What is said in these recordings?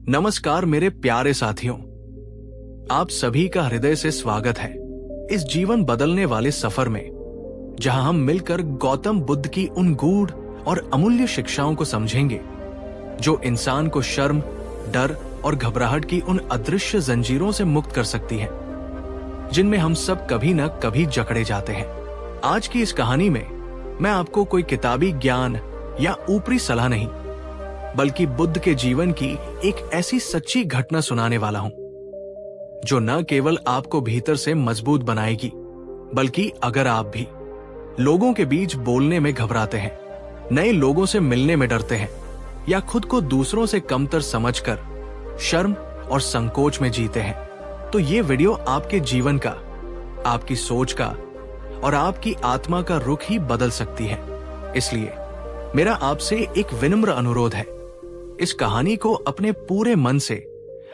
नमस्कार मेरे प्यारे साथियों, आप सभी का हृदय से स्वागत है इस जीवन बदलने वाले सफर में, जहां हम मिलकर गौतम बुद्ध की उन गूढ़ और अमूल्य शिक्षाओं को समझेंगे जो इंसान को शर्म, डर और घबराहट की उन अदृश्य जंजीरों से मुक्त कर सकती हैं, जिनमें हम सब कभी न कभी जकड़े जाते हैं। आज की इस कहानी में मैं आपको कोई किताबी ज्ञान या ऊपरी सलाह नहीं, बल्कि बुद्ध के जीवन की एक ऐसी सच्ची घटना सुनाने वाला हूं जो न केवल आपको भीतर से मजबूत बनाएगी, बल्कि अगर आप भी लोगों के बीच बोलने में घबराते हैं, नए लोगों से मिलने में डरते हैं या खुद को दूसरों से कमतर समझकर शर्म और संकोच में जीते हैं, तो ये वीडियो आपके जीवन का, आपकी सोच का और आपकी आत्मा का रुख ही बदल सकती है। इसलिए मेरा आपसे एक विनम्र अनुरोध है, इस कहानी को अपने पूरे मन से,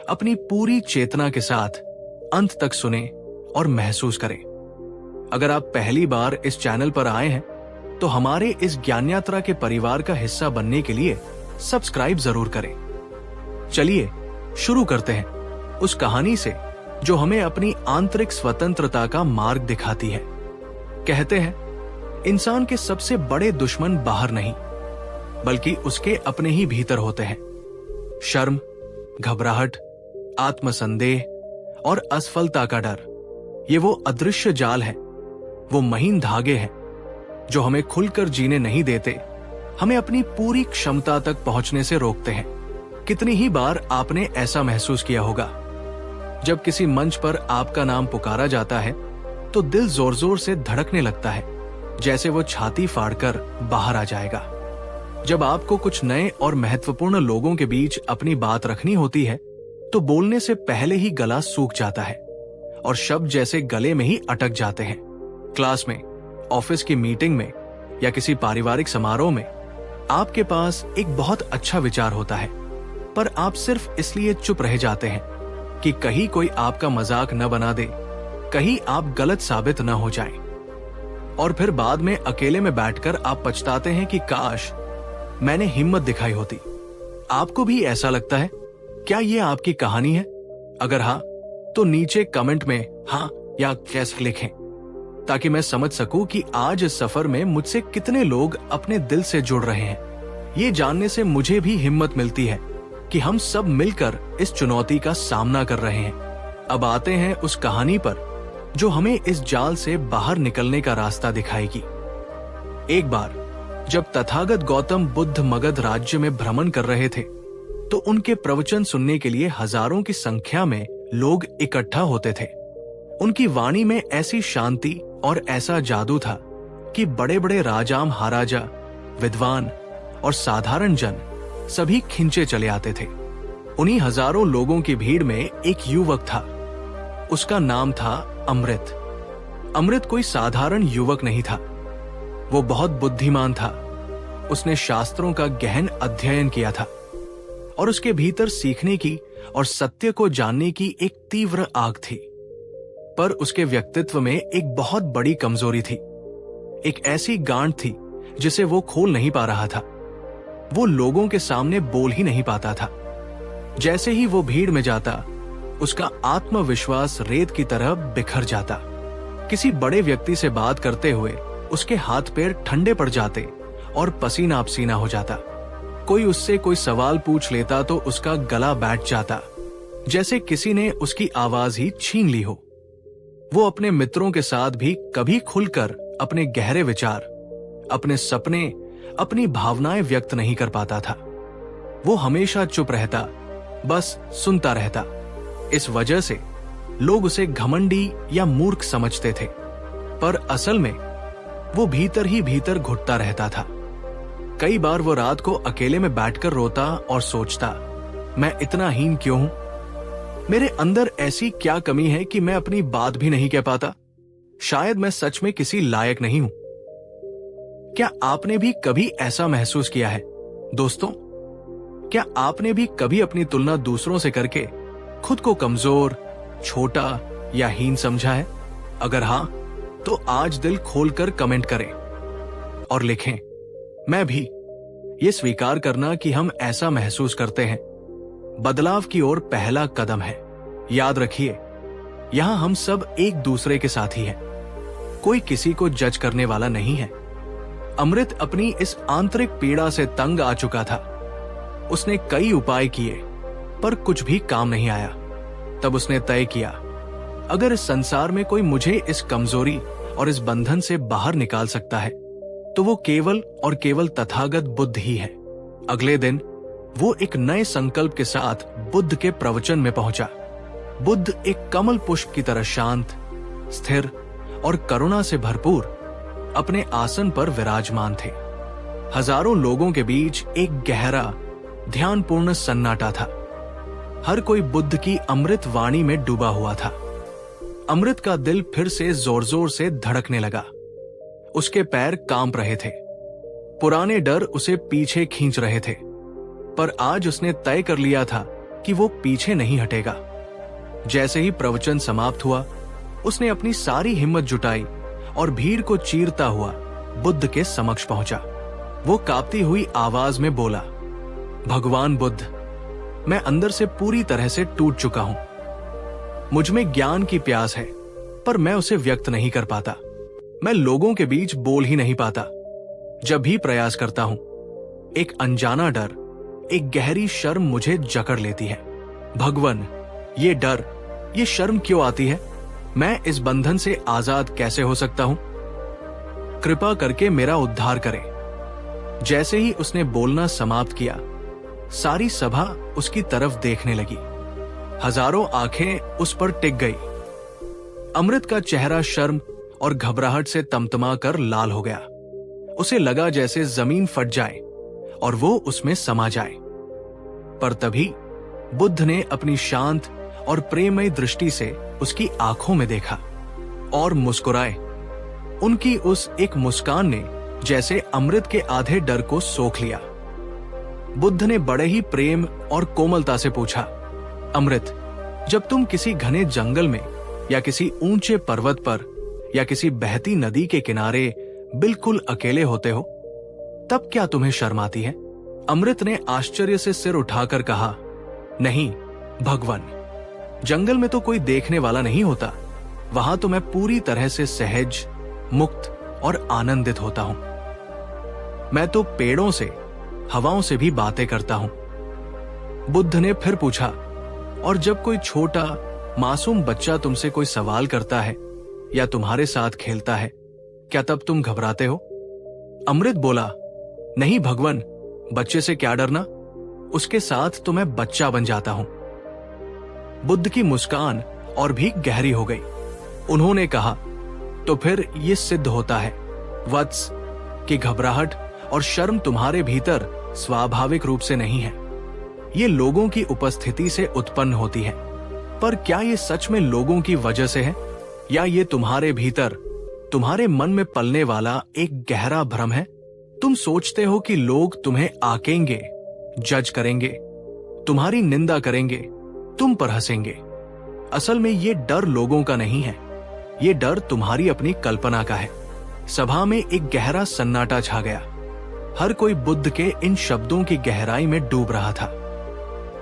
अपनी पूरी चेतना के साथ अंत तक सुने और महसूस करें। अगर आप पहली बार इस चैनल पर आए हैं तो हमारे इस ज्ञान यात्रा के परिवार का हिस्सा बनने के लिए सब्सक्राइब जरूर करें। चलिए शुरू करते हैं उस कहानी से जो हमें अपनी आंतरिक स्वतंत्रता का मार्ग दिखाती है। कहते हैं, इंसान के सबसे बड़े दुश्मन बाहर नहीं, बल्कि उसके अपने ही भीतर होते हैं। शर्म, घबराहट, आत्मसंदेह और असफलता का डर, ये वो अदृश्य जाल है, वो महीन धागे हैं जो हमें खुलकर जीने नहीं देते, हमें अपनी पूरी क्षमता तक पहुंचने से रोकते हैं। कितनी ही बार आपने ऐसा महसूस किया होगा, जब किसी मंच पर आपका नाम पुकारा जाता है तो दिल जोर जोर से धड़कने लगता है, जैसे वो छाती फाड़कर बाहर आ जाएगा। जब आपको कुछ नए और महत्वपूर्ण लोगों के बीच अपनी बात रखनी होती है तो बोलने से पहले ही गला सूख जाता है और शब्द जैसे गले में ही अटक जाते हैं। क्लास में, ऑफिस की मीटिंग में या किसी पारिवारिक समारोह में आपके पास एक बहुत अच्छा विचार होता है, पर आप सिर्फ इसलिए चुप रह जाते हैं कि कहीं कोई आपका मजाक न बना दे, कहीं आप गलत साबित न हो जाएं। और फिर बाद में अकेले में बैठकर आप पछताते हैं कि काश मैंने हिम्मत दिखाई होती। आपको भी ऐसा लगता है? क्या ये आपकी कहानी है? अगर हाँ, तो नीचे कमेंट में हाँ या कैसे लिखें, ताकि मैं समझ सकूं कि आज इस सफर में मुझसे कितने लोग अपने दिल से जुड़ रहे हैं। ये जानने से मुझे भी हिम्मत मिलती है कि हम सब मिलकर इस चुनौती का सामना कर रहे हैं। अब आते हैं उस कहानी पर जो हमें इस जाल से बाहर निकलने का रास्ता दिखाएगी। एक बार जब तथागत गौतम बुद्ध मगध राज्य में भ्रमण कर रहे थे तो उनके प्रवचन सुनने के लिए हजारों की संख्या में लोग इकट्ठा होते थे। उनकी वाणी में ऐसी शांति और ऐसा जादू था कि बड़े बड़े राजा महाराजा, विद्वान और साधारण जन सभी खिंचे चले आते थे। उन्हीं हजारों लोगों की भीड़ में एक युवक था। उसका नाम था अमृत। अमृत कोई साधारण युवक नहीं था, वो बहुत बुद्धिमान था। उसने शास्त्रों का गहन अध्ययन किया था और उसके भीतर सीखने की और सत्य को जानने की एक तीव्र आग थी। पर उसके व्यक्तित्व में एक बहुत बड़ी कमजोरी थी, एक ऐसी गांठ थी जिसे वो खोल नहीं पा रहा था। वो लोगों के सामने बोल ही नहीं पाता था। जैसे ही वो भीड़ में जाता, उसका आत्मविश्वास रेत की तरह बिखर जाता। किसी बड़े व्यक्ति से बात करते हुए उसके हाथ पैर ठंडे पड़ जाते और पसीना पसीना हो जाता। कोई उससे कोई सवाल पूछ लेता तो उसका गला बैठ जाता, जैसे किसी ने उसकी आवाज ही छीन ली हो। वो अपने मित्रों के साथ भी कभी खुलकर अपने गहरे विचार, अपने सपने, अपनी भावनाएं व्यक्त नहीं कर पाता था। वो हमेशा चुप रहता, बस सुनता रहता। इस वजह से लोग उसे घमंडी या मूर्ख समझते थे, पर असल में वो भीतर ही भीतर घुटता रहता था। कई बार वो रात को अकेले में बैठकर रोता और सोचता, मैं इतना हीन क्यों हूं? मेरे अंदर ऐसी क्या कमी है कि मैं अपनी बात भी नहीं कह पाता? शायद मैं सच में किसी लायक नहीं हूं। क्या आपने भी कभी ऐसा महसूस किया है? दोस्तों, क्या आपने भी कभी अपनी तुलना दूसरों से करके खुद को कमजोर, छोटा या हीन समझा है? अगर हां, तो आज दिल खोलकर कमेंट करें और लिखें, मैं भी। ये स्वीकार करना कि हम ऐसा महसूस करते हैं बदलाव की ओर पहला कदम है। याद रखिए, यहां हम सब एक दूसरे के साथी हैं। कोई किसी को जज करने वाला नहीं है। अमृत अपनी इस आंतरिक पीड़ा से तंग आ चुका था। उसने कई उपाय किए, पर कुछ भी काम नहीं आया। तब उसने तय किया, अगर इस संसार में कोई मुझे इस कमजोरी और इस बंधन से बाहर निकाल सकता है, तो वो केवल और केवल तथागत बुद्ध ही है। अगले दिन वो एक नए संकल्प के साथ बुद्ध के प्रवचन में पहुंचा। बुद्ध एक कमल पुष्प की तरह शांत, स्थिर और करुणा से भरपूर अपने आसन पर विराजमान थे। हजारों लोगों के बीच एक गहरा, ध्यानपूर्ण सन्नाटा था। हर कोई बुद्ध की अमृत वाणी में डूबा हुआ था। अमृत का दिल फिर से जोर जोर से धड़कने लगा। उसके पैर कांप रहे थे। पुराने डर उसे पीछे खींच रहे थे, पर आज उसने तय कर लिया था कि वो पीछे नहीं हटेगा। जैसे ही प्रवचन समाप्त हुआ, उसने अपनी सारी हिम्मत जुटाई और भीड़ को चीरता हुआ बुद्ध के समक्ष पहुंचा। वो कांपती हुई आवाज में बोला, भगवान बुद्ध, मैं अंदर से पूरी तरह से टूट चुका हूं। मुझ में ज्ञान की प्यास है, पर मैं उसे व्यक्त नहीं कर पाता। मैं लोगों के बीच बोल ही नहीं पाता। जब भी प्रयास करता हूं, एक अनजाना डर, एक गहरी शर्म मुझे जकड़ लेती है। भगवान, ये डर, ये शर्म क्यों आती है? मैं इस बंधन से आजाद कैसे हो सकता हूं? कृपा करके मेरा उद्धार करें। जैसे ही उसने बोलना समाप्त किया, सारी सभा उसकी तरफ देखने लगी। हजारों आंखें उस पर टिक गई। अमृत का चेहरा शर्म और घबराहट से तमतमा कर लाल हो गया। उसे लगा जैसे जमीन फट जाए और वो उसमें समा जाए। पर तभी बुद्ध ने अपनी शांत और प्रेममय दृष्टि से उसकी आंखों में देखा और मुस्कुराए। उनकी उस एक मुस्कान ने जैसे अमृत के आधे डर को सोख लिया। बुद्ध ने बड़े ही प्रेम और कोमलता से पूछा, अमृत, जब तुम किसी घने जंगल में या किसी ऊंचे पर्वत पर या किसी बहती नदी के किनारे बिल्कुल अकेले होते हो, तब क्या तुम्हें शर्म आती है? अमृत ने आश्चर्य से सिर उठाकर कहा, नहीं भगवान, जंगल में तो कोई देखने वाला नहीं होता। वहां तो मैं पूरी तरह से सहज, मुक्त और आनंदित होता हूं। मैं तो पेड़ों से, हवाओं से भी बातें करता हूं। बुद्ध ने फिर पूछा, और जब कोई छोटा मासूम बच्चा तुमसे कोई सवाल करता है या तुम्हारे साथ खेलता है, क्या तब तुम घबराते हो? अमृत बोला, नहीं भगवान, बच्चे से क्या डरना, उसके साथ तो मैं बच्चा बन जाता हूं। बुद्ध की मुस्कान और भी गहरी हो गई। उन्होंने कहा, तो फिर ये सिद्ध होता है वत्स कि घबराहट और शर्म तुम्हारे भीतर स्वाभाविक रूप से नहीं है। ये लोगों की उपस्थिति से उत्पन्न होती है। पर क्या ये सच में लोगों की वजह से है, या ये तुम्हारे भीतर, तुम्हारे मन में पलने वाला एक गहरा भ्रम है? तुम सोचते हो कि लोग तुम्हें आकेंगे, जज करेंगे, तुम्हारी निंदा करेंगे, तुम पर हंसेंगे। असल में ये डर लोगों का नहीं है, ये डर तुम्हारी अपनी कल्पना का है। सभा में एक गहरा सन्नाटा छा गया। हर कोई बुद्ध के इन शब्दों की गहराई में डूब रहा था।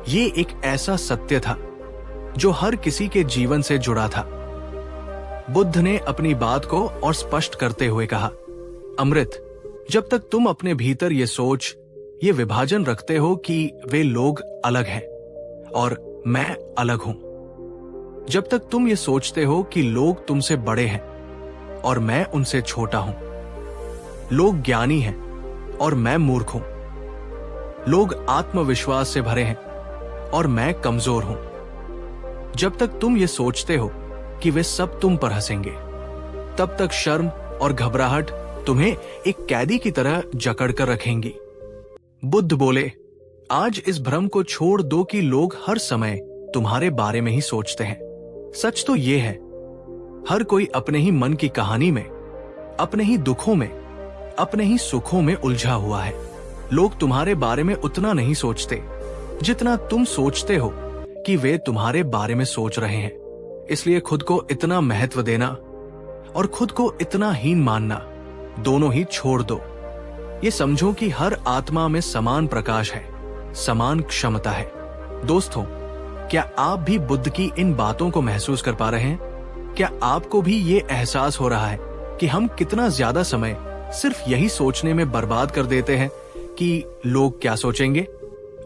ये एक ऐसा सत्य था जो हर किसी के जीवन से जुड़ा था। बुद्ध ने अपनी बात को और स्पष्ट करते हुए कहा, अमृत, जब तक तुम अपने भीतर ये सोच, ये विभाजन रखते हो कि वे लोग अलग हैं और मैं अलग हूं, जब तक तुम ये सोचते हो कि लोग तुमसे बड़े हैं और मैं उनसे छोटा हूं, लोग ज्ञानी हैं और मैं मूर्ख हूं, लोग आत्मविश्वास से भरे हैं और मैं कमजोर हूं, जब तक तुम ये सोचते हो कि वे सब तुम पर हंसेंगे, तब तक शर्म और घबराहट तुम्हें एक कैदी की तरह जकड़ कर रखेंगी। बुद्ध बोले, आज इस भ्रम को छोड़ दो कि लोग हर समय तुम्हारे बारे में ही सोचते हैं। सच तो ये है, हर कोई अपने ही मन की कहानी में, अपने ही दुखों में, अपने ही सुखों में उलझा हुआ है। लोग तुम्हारे बारे में उतना नहीं सोचते जितना तुम सोचते हो कि वे तुम्हारे बारे में सोच रहे हैं। इसलिए खुद को इतना महत्व देना और खुद को इतना हीन मानना, दोनों ही छोड़ दो। ये समझो कि हर आत्मा में समान प्रकाश है, समान क्षमता है। दोस्तों, क्या आप भी बुद्ध की इन बातों को महसूस कर पा रहे हैं? क्या आपको भी ये एहसास हो रहा है कि हम कितना ज्यादा समय सिर्फ यही सोचने में बर्बाद कर देते हैं कि लोग क्या सोचेंगे?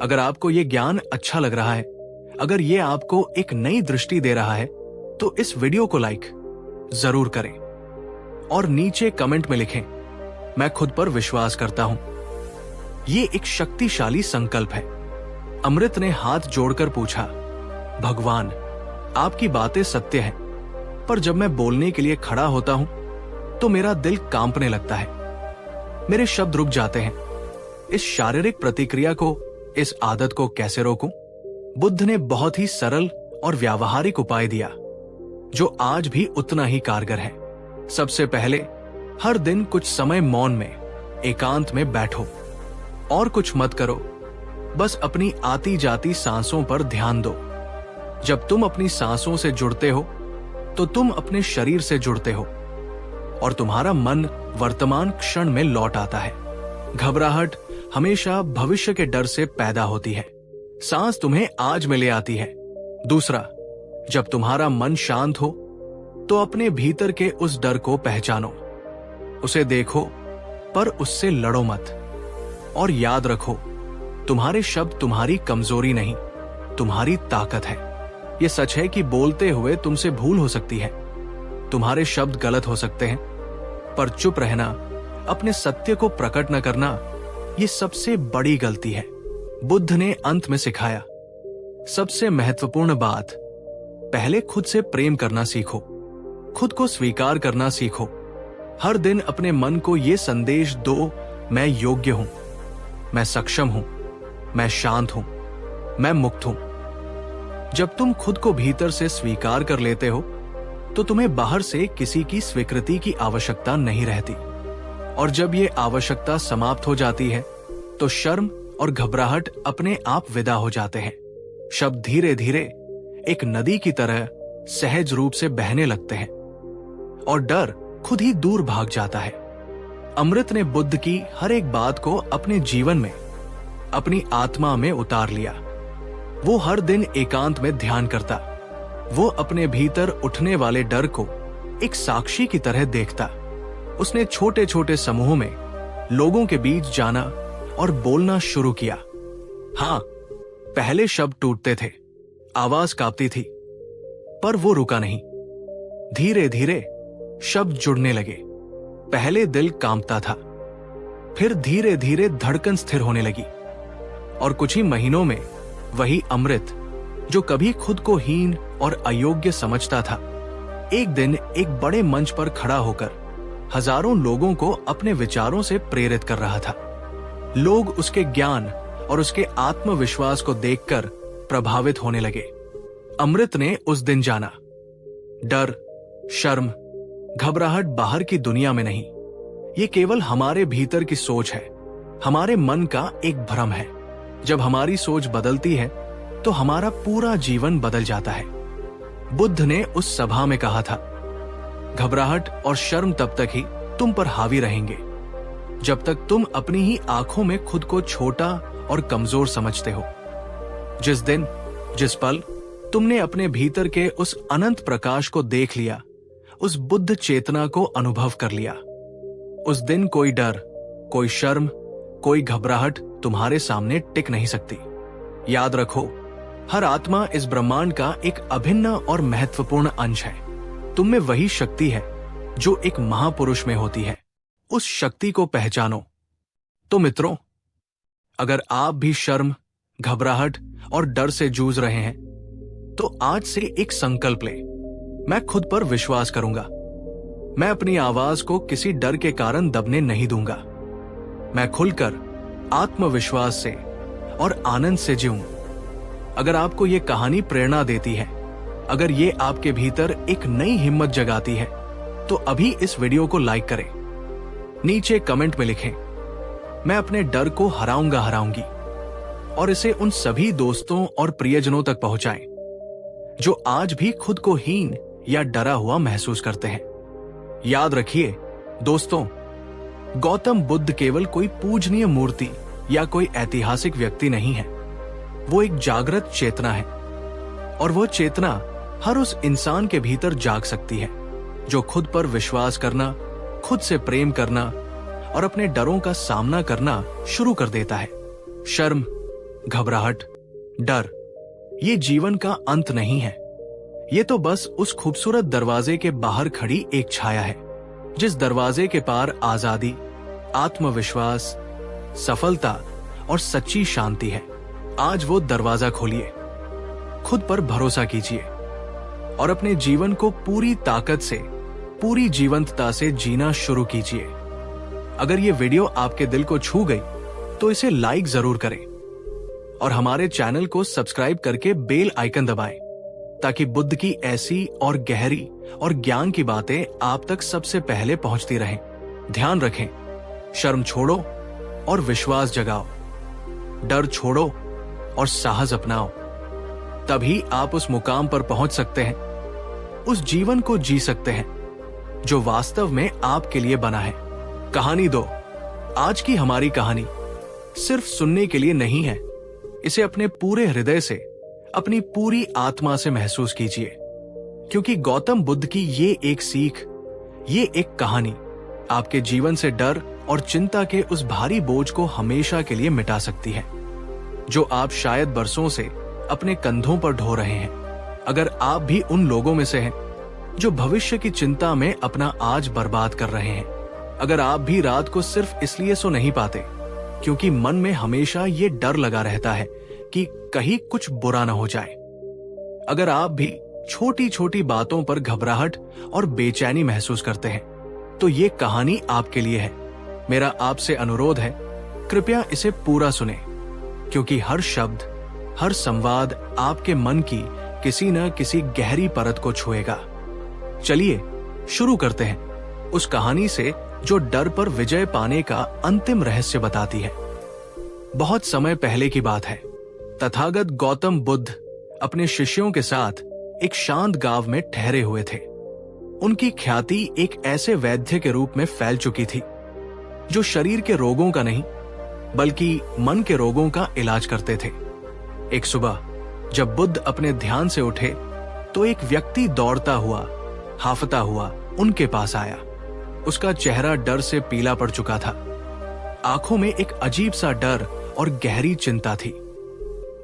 अगर आपको ये ज्ञान अच्छा लग रहा है, अगर ये आपको एक नई दृष्टि दे रहा है, तो इस वीडियो को लाइक जरूर करें और नीचे कमेंट में लिखें, मैं खुद पर विश्वास करता हूं। ये एक शक्तिशाली संकल्प है। अमृत ने हाथ जोड़कर पूछा, भगवान, आपकी बातें सत्य हैं, पर जब मैं बोलने के लिए खड़ा होता हूं तो मेरा दिल कांपने लगता है। मेरे शब्द रुक जाते हैं। इस शारीरिक प्रतिक्रिया को, इस आदत को कैसे रोकूं? बुद्ध ने बहुत ही सरल और व्यावहारिक उपाय दिया, जो आज भी उतना ही कारगर है। सबसे पहले, हर दिन कुछ समय मौन में, एकांत में बैठो और कुछ मत करो। बस अपनी आती जाती सांसों पर ध्यान दो। जब तुम अपनी सांसों से जुड़ते हो, तो तुम अपने शरीर से जुड़ते हो और तुम्हारा मन वर्तमान क्षण में लौट आता है। घबराहट हमेशा भविष्य के डर से पैदा होती है। सांस तुम्हें आज में ले आती है। दूसरा, जब तुम्हारा मन शांत हो, तो अपने भीतर के उस डर को पहचानो। उसे देखो, पर उससे लड़ो मत। और याद रखो, तुम्हारे शब्द तुम्हारी कमजोरी नहीं, तुम्हारी ताकत है। यह सच है कि बोलते हुए तुमसे भूल हो सकती है, तुम्हारे शब्द गलत हो सकते हैं, पर चुप रहना, अपने सत्य को प्रकट न करना, ये सबसे बड़ी गलती है। बुद्ध ने अंत में सिखाया, सबसे महत्वपूर्ण बात, पहले खुद से प्रेम करना सीखो, खुद को स्वीकार करना सीखो। हर दिन अपने मन को यह संदेश दो, मैं योग्य हूं, मैं सक्षम हूं, मैं शांत हूं, मैं मुक्त हूं। जब तुम खुद को भीतर से स्वीकार कर लेते हो, तो तुम्हें बाहर से किसी की स्वीकृति की आवश्यकता नहीं रहती। और जब ये आवश्यकता समाप्त हो जाती है, तो शर्म और घबराहट अपने आप विदा हो जाते हैं। शब्द धीरे धीरे एक नदी की तरह सहज रूप से बहने लगते हैं और डर खुद ही दूर भाग जाता है। अमृत ने बुद्ध की हर एक बात को अपने जीवन में, अपनी आत्मा में उतार लिया। वो हर दिन एकांत में ध्यान करता। वो अपने भीतर उठने वाले डर को एक साक्षी की तरह देखता। उसने छोटे छोटे समूहों में लोगों के बीच जाना और बोलना शुरू किया। हां, पहले शब्द टूटते थे, आवाज कांपती थी, पर वो रुका नहीं। धीरे धीरे शब्द जुड़ने लगे। पहले दिल कांपता था, फिर धीरे धीरे धड़कन स्थिर होने लगी और कुछ ही महीनों में वही अमृत, जो कभी खुद को हीन और अयोग्य समझता था, एक दिन एक बड़े मंच पर खड़ा होकर हजारों लोगों को अपने विचारों से प्रेरित कर रहा था। लोग उसके ज्ञान और उसके आत्मविश्वास को देखकर प्रभावित होने लगे। अमृत ने उस दिन जाना, डर, शर्म, घबराहट बाहर की दुनिया में नहीं, ये केवल हमारे भीतर की सोच है, हमारे मन का एक भ्रम है। जब हमारी सोच बदलती है, तो हमारा पूरा जीवन बदल जाता है। बुद्ध ने उस सभा में कहा था, घबराहट और शर्म तब तक ही तुम पर हावी रहेंगे, जब तक तुम अपनी ही आंखों में खुद को छोटा और कमजोर समझते हो। जिस दिन, जिस पल तुमने अपने भीतर के उस अनंत प्रकाश को देख लिया, उस बुद्ध चेतना को अनुभव कर लिया, उस दिन कोई डर, कोई शर्म, कोई घबराहट तुम्हारे सामने टिक नहीं सकती। याद रखो, हर आत्मा इस ब्रह्मांड का एक अभिन्न और महत्वपूर्ण अंश है। तुम में वही शक्ति है जो एक महापुरुष में होती है। उस शक्ति को पहचानो। तो मित्रों, अगर आप भी शर्म, घबराहट और डर से जूझ रहे हैं, तो आज से एक संकल्प ले, मैं खुद पर विश्वास करूंगा। मैं अपनी आवाज को किसी डर के कारण दबने नहीं दूंगा। मैं खुलकर आत्मविश्वास से और आनंद से जीऊं। अगर आपको यह कहानी प्रेरणा देती है, अगर ये आपके भीतर एक नई हिम्मत जगाती है, तो अभी इस वीडियो को लाइक करें। नीचे कमेंट में लिखें, मैं अपने डर को हराऊंगी, और इसे उन सभी दोस्तों और प्रियजनों तक पहुंचाएं जो आज भी खुद को हीन या डरा हुआ महसूस करते हैं। याद रखिए दोस्तों, गौतम बुद्ध केवल कोई पूजनीय मूर्ति या कोई ऐतिहासिक व्यक्ति नहीं है। वो एक जागृत चेतना है, और वो चेतना हर उस इंसान के भीतर जाग सकती है जो खुद पर विश्वास करना, खुद से प्रेम करना और अपने डरों का सामना करना शुरू कर देता है। शर्म, घबराहट, डर ये जीवन का अंत नहीं है। ये तो बस उस खूबसूरत दरवाजे के बाहर खड़ी एक छाया है, जिस दरवाजे के पार आजादी, आत्मविश्वास, सफलता और सच्ची शांति है। आज वो दरवाजा खोलिए, खुद पर भरोसा कीजिए और अपने जीवन को पूरी ताकत से, पूरी जीवंतता से जीना शुरू कीजिए। अगर ये वीडियो आपके दिल को छू गई तो इसे लाइक जरूर करें और हमारे चैनल को सब्सक्राइब करके बेल आइकन दबाएं, ताकि बुद्ध की ऐसी और गहरी और ज्ञान की बातें आप तक सबसे पहले पहुंचती रहें। ध्यान रखें, शर्म छोड़ो और विश्वास जगाओ, डर छोड़ो और साहस अपनाओ। तभी आप उस मुकाम पर पहुंच सकते हैं, उस जीवन को जी सकते हैं जो वास्तव में आपके लिए बना है। कहानी 2। आज की हमारी कहानी सिर्फ सुनने के लिए नहीं है, इसे अपने पूरे हृदय से, अपनी पूरी आत्मा से महसूस कीजिए, क्योंकि गौतम बुद्ध की ये एक सीख, ये एक कहानी आपके जीवन से डर और चिंता के उस भारी बोझ को हमेशा के लिए मिटा सकती है, जो आप शायद बरसों से अपने कंधों पर ढो रहे हैं। अगर आप भी उन लोगों में से हैं जो भविष्य की चिंता में अपना आज बर्बाद कर रहे हैं, अगर आप भी रात को सिर्फ इसलिए सो नहीं पाते क्योंकि मन में हमेशा ये डर लगा रहता है कि कहीं कुछ बुरा न हो जाए, अगर आप भी छोटी छोटी बातों पर घबराहट और बेचैनी महसूस करते हैं, तो ये कहानी आपके लिए है। मेरा आपसे अनुरोध है, कृपया इसे पूरा सुने, क्योंकि हर शब्द, हर संवाद आपके मन की किसी न किसी गहरी परत को छुएगा। चलिए शुरू करते हैं उस कहानी से जो डर पर विजय पाने का अंतिम रहस्य बताती है। बहुत समय पहले की बात है। तथागत गौतम बुद्ध अपने शिष्यों के साथ एक शांत गांव में ठहरे हुए थे। उनकी ख्याति एक ऐसे वैद्य के रूप में फैल चुकी थी जो शरीर के रोगों का नहीं बल्कि मन के रोगों का इलाज करते थे। एक सुबह जब बुद्ध अपने ध्यान से उठे तो एक व्यक्ति दौड़ता हुआ, हाफता हुआ उनके पास आया। उसका चेहरा डर से पीला पड़ चुका था। आंखों में एक अजीब सा डर और गहरी चिंता थी।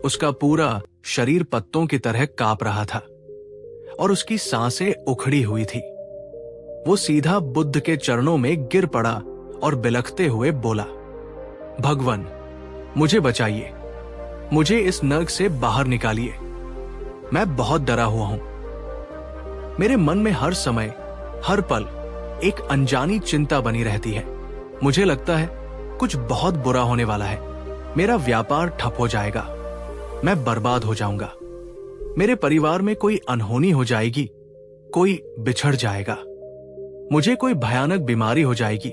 उसका पूरा शरीर पत्तों की तरह कांप रहा था और उसकी सांसें उखड़ी हुई थी। वो सीधा बुद्ध के चरणों में गिर पड़ा और बिलखते हुए बोला, भगवान, मुझे बचाइए, मुझे इस नर्क से बाहर निकालिए। मैं बहुत डरा हुआ हूं। मेरे मन में हर समय, हर पल एक अनजानी चिंता बनी रहती है। मुझे लगता है कुछ बहुत बुरा होने वाला है। मेरा व्यापार ठप हो जाएगा, मैं बर्बाद हो जाऊंगा, मेरे परिवार में कोई अनहोनी हो जाएगी, कोई बिछड़ जाएगा, मुझे कोई भयानक बीमारी हो जाएगी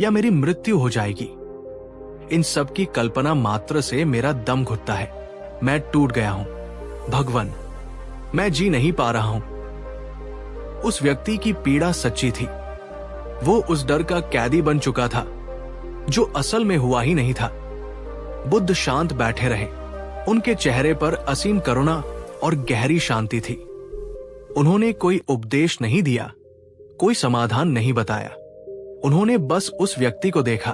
या मेरी मृत्यु हो जाएगी। इन सब की कल्पना मात्र से मेरा दम घुटता है। मैं टूट गया हूं। भगवान, मैं जी नहीं पा रहा हूं। उस व्यक्ति की पीड़ा सच्ची थी। वो उस डर का कैदी बन चुका था जो असल में हुआ ही नहीं था। बुद्ध शांत बैठे रहे। उनके चेहरे पर असीम करुणा और गहरी शांति थी। उन्होंने कोई उपदेश नहीं दिया, कोई समाधान नहीं बताया। उन्होंने बस उस व्यक्ति को देखा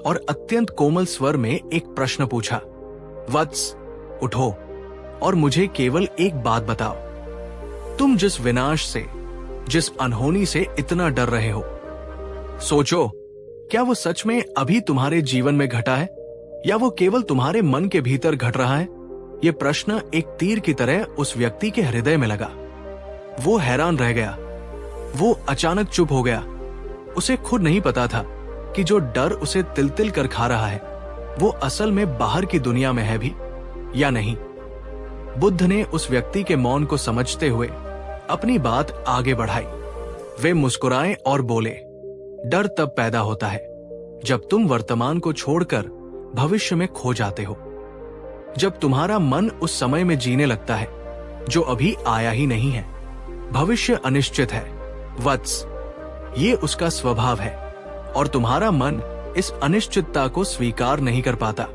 और अत्यंत कोमल स्वर में एक प्रश्न पूछा, वत्स, उठो और मुझे केवल एक बात बताओ। तुम जिस विनाश से, जिस अनहोनी से इतना डर रहे हो, सोचो, क्या वो सच में अभी तुम्हारे जीवन में घटा है या वो केवल तुम्हारे मन के भीतर घट रहा है? ये प्रश्न एक तीर की तरह उस व्यक्ति के हृदय में लगा। वो हैरान रह गया। वो अचानक चुप हो गया। उसे खुद नहीं पता था कि जो डर उसे तिल तिल कर खा रहा है वो असल में बाहर की दुनिया में है भी या नहीं। बुद्ध ने उस व्यक्ति के मौन को समझते हुए अपनी बात आगे बढ़ाई। वे मुस्कुराए और बोले, डर तब पैदा होता है जब तुम वर्तमान को छोड़कर भविष्य में खो जाते हो, जब तुम्हारा मन उस समय में जीने लगता है जो अभी आया ही नहीं है। भविष्य अनिश्चित है वत्स, ये उसका स्वभाव है और तुम्हारा मन इस अनिश्चितता को स्वीकार नहीं कर पाता।